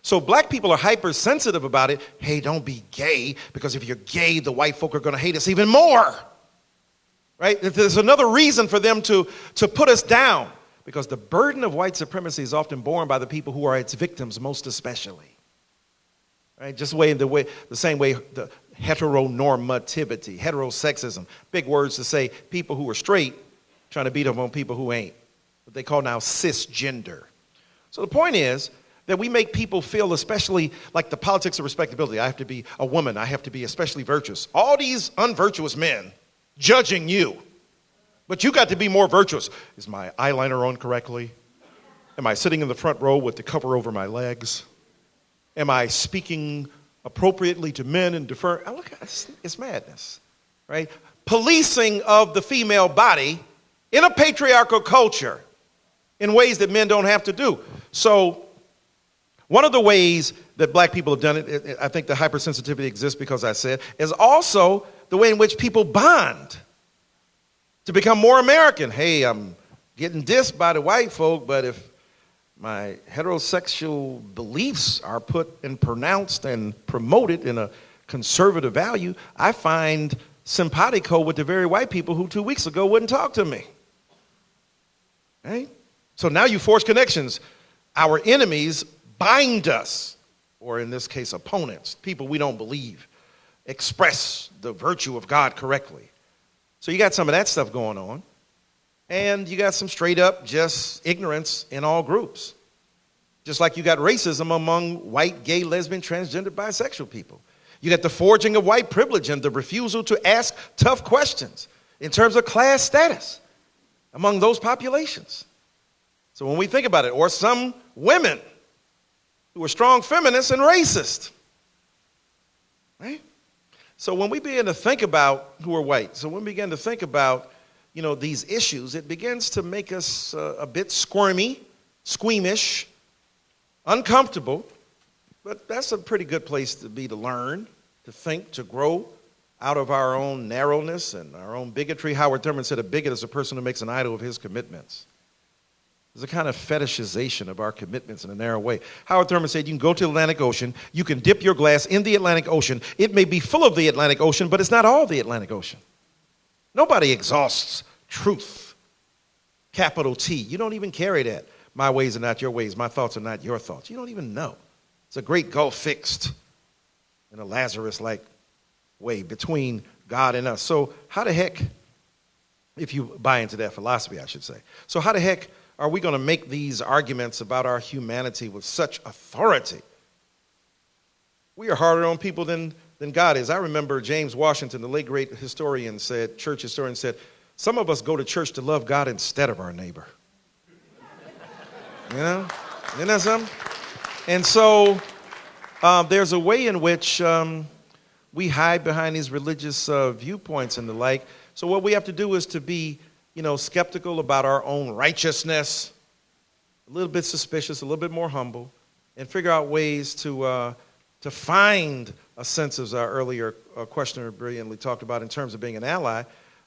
Speaker 8: So black people are hypersensitive about it. Hey, don't be gay, because if you're gay, the white folk are going to hate us even more. Right? There's another reason for them to put us down, because the burden of white supremacy is often borne by the people who are its victims most especially. Right? Just the same way the heteronormativity, heterosexism, big words to say people who are straight trying to beat up on people who ain't. What they call now cisgender. So the point is that we make people feel especially like the politics of respectability. I have to be a woman. I have to be especially virtuous. All these unvirtuous men judging you. But you got to be more virtuous. Is my eyeliner on correctly? Am I sitting in the front row with the cover over my legs? Am I speaking appropriately to men and defer? Look, it's madness, right? Policing of the female body in a patriarchal culture in ways that men don't have to do. So one of the ways that black people have done it, I think the hypersensitivity exists because I said, is also the way in which people bond to become more American. Hey, I'm getting dissed by the white folk, but if my heterosexual beliefs are put and pronounced and promoted in a conservative value, I find simpatico with the very white people who 2 weeks ago wouldn't talk to me. Right? So now you force connections. Our enemies bind us, or in this case, opponents, people we don't believe, express the virtue of God correctly. So you got some of that stuff going on. And you got some straight up just ignorance in all groups. Just like you got racism among white, gay, lesbian, transgender, bisexual people. You got the forging of white privilege and the refusal to ask tough questions in terms of class status among those populations. So when we think about it, or some women who are strong feminists and racist, right? So when we begin to think about who are white, so when we begin to think about, these issues, it begins to make us a bit squirmy, squeamish, uncomfortable, but that's a pretty good place to be, to learn, to think, to grow out of our own narrowness and our own bigotry. Howard Thurman said a bigot is a person who makes an idol of his commitments. There's a kind of fetishization of our commitments in a narrow way. Howard Thurman said you can go to the Atlantic Ocean, you can dip your glass in the Atlantic Ocean. It may be full of the Atlantic Ocean, but it's not all the Atlantic Ocean. Nobody exhausts truth, capital T. You don't even carry that. My ways are not your ways. My thoughts are not your thoughts. You don't even know. It's a great gulf fixed in a Lazarus-like way between God and us. So how the heck, if you buy into that philosophy, I should say. So how the heck are we going to make these arguments about our humanity with such authority? We are harder on people than God is. I remember James Washington, the late great historian, church historian said, some of us go to church to love God instead of our neighbor. Isn't that something? And so there's a way in which we hide behind these religious viewpoints and the like. So what we have to do is to be, skeptical about our own righteousness, a little bit suspicious, a little bit more humble, and figure out ways to find a sense, as our earlier questioner brilliantly talked about, in terms of being an ally,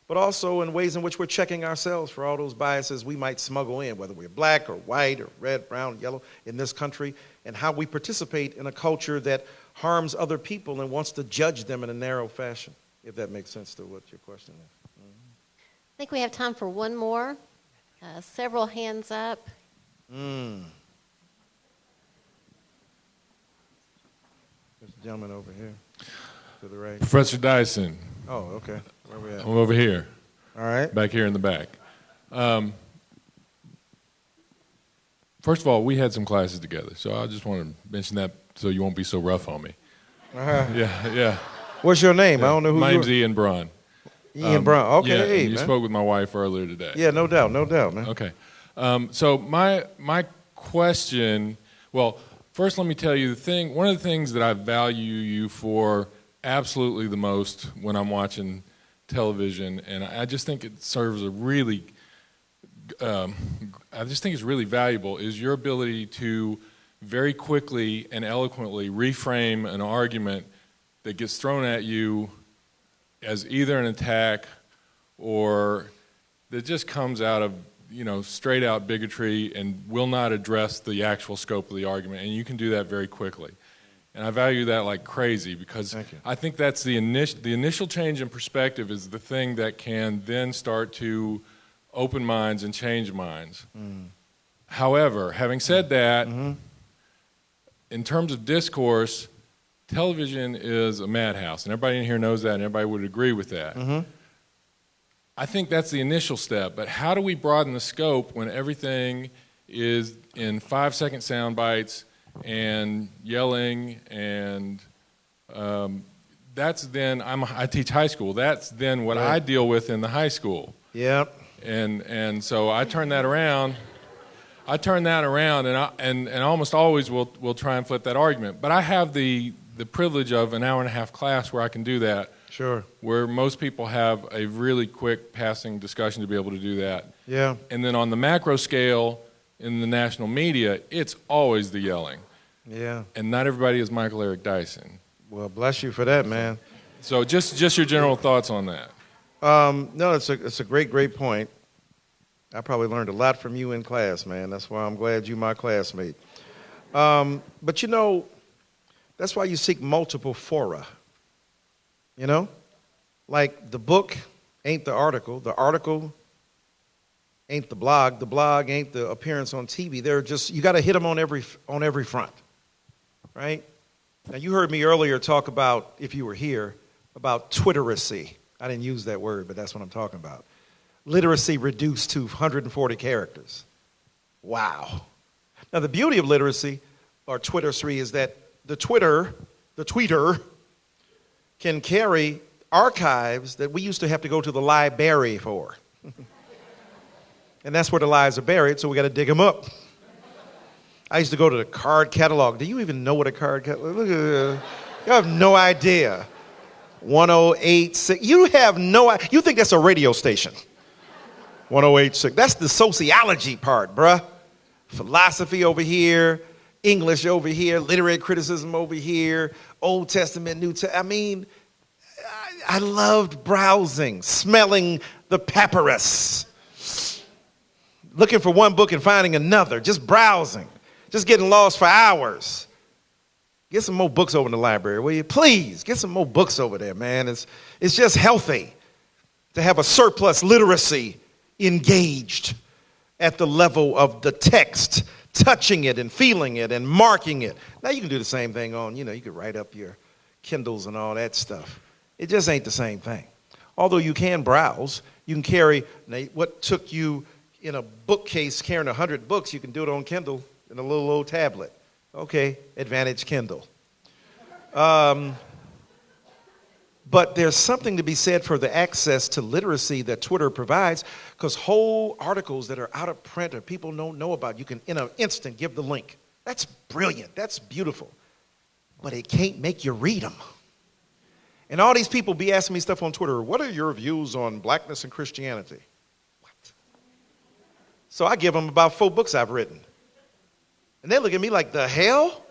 Speaker 8: but also in ways in which we're checking ourselves for all those biases we might smuggle in, whether we're black or white or red, brown, yellow in this country, and how we participate in a culture that harms other people and wants to judge them in a narrow fashion, if that makes sense to what your question is.
Speaker 4: I think we have time for one more. Several hands up.
Speaker 8: There's a gentleman over here to the right.
Speaker 16: Professor Dyson.
Speaker 8: Oh, okay. Where are we at?
Speaker 16: I'm over here.
Speaker 8: All right.
Speaker 16: Back here in the back. First of all, we had some classes together, so I just want to mention that so you won't be so rough on me.
Speaker 8: Uh-huh.
Speaker 16: Yeah.
Speaker 8: What's your name?
Speaker 16: Yeah.
Speaker 8: I don't know who
Speaker 16: My
Speaker 8: you are.
Speaker 16: name's Ian Braun.
Speaker 8: Ian Braun. Okay,
Speaker 16: yeah,
Speaker 8: hey,
Speaker 16: you
Speaker 8: man.
Speaker 16: spoke with my wife earlier today.
Speaker 8: Yeah, no doubt, man.
Speaker 16: Okay. So my question, well, first let me tell you one of the things that I value you for absolutely the most when I'm watching television, and I just think it serves a really, I just think it's really valuable, is your ability to very quickly and eloquently reframe an argument that gets thrown at you as either an attack or that just comes out of straight out bigotry and will not address the actual scope of the argument, and you can do that very quickly. And I value that like crazy because I think that's the initial change in perspective is the thing that can then start to open minds and change minds. However, having said that, in terms of discourse, television is a madhouse, and everybody in here knows that, and everybody would agree with that. I think that's the initial step, but how do we broaden the scope when everything is in 5-second sound bites and yelling, and that's then, I teach high school, that's then what I deal with in the high school.
Speaker 8: Yep.
Speaker 16: And so I turn that around, and almost always we'll try and flip that argument. But I have the privilege of an hour and a half class where I can do that.
Speaker 8: Sure.
Speaker 16: Where most people have a really quick passing discussion to be able to do that.
Speaker 8: Yeah.
Speaker 16: And then on the macro scale, in the national media, it's always the yelling.
Speaker 8: Yeah.
Speaker 16: And not everybody is Michael Eric Dyson.
Speaker 8: Well, bless you for that, man.
Speaker 16: So just your general thoughts on that.
Speaker 8: No, it's a great point. I probably learned a lot from you in class, man. That's why I'm glad you're my classmate. But that's why you seek multiple fora. Like the book ain't the article ain't the blog ain't the appearance on TV. They're just, you got to hit them on every front, right? Now, you heard me earlier talk about, if you were here, about Twitteracy. I didn't use that word, but that's what I'm talking about. Literacy reduced to 140 characters. Wow. Now, the beauty of literacy, or Twitteracy, is that the tweeter, can carry archives that we used to have to go to the library for. And that's where the lies are buried, so we got to dig them up. I used to go to the card catalog. Do you even know what a card catalog is? Look at you have no idea. 1086. You have no idea. You think that's a radio station. 1086. That's the sociology part, bruh. Philosophy over here, English over here, literary criticism over here, Old Testament, New Testament. I loved browsing, smelling the papyrus, looking for one book and finding another, just browsing, just getting lost for hours. Get some more books over in the library, will you? Please, get some more books over there, man. It's just healthy to have a surplus literacy engaged at the level of the text, touching it and feeling it and marking it. Now you can do the same thing on, you could write up your Kindles and all that stuff. It just ain't the same thing. Although you can browse, you can carry, what took you in a bookcase carrying 100 books, you can do it on Kindle in a little old tablet. Okay, advantage Kindle. But there's something to be said for the access to literacy that Twitter provides, because whole articles that are out of print or people don't know about, you can in an instant give the link. That's brilliant. That's beautiful. But it can't make you read them. And all these people be asking me stuff on Twitter. What are your views on blackness and Christianity? What? So I give them about 4 books I've written. And they look at me like, the hell?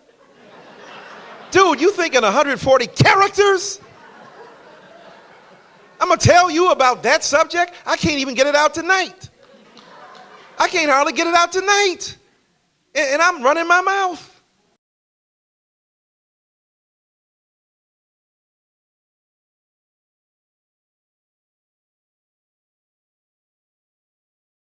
Speaker 8: Dude, you thinking 140 characters? I'm going to tell you about that subject? I can't even get it out tonight. I can't hardly get it out tonight. And I'm running my mouth.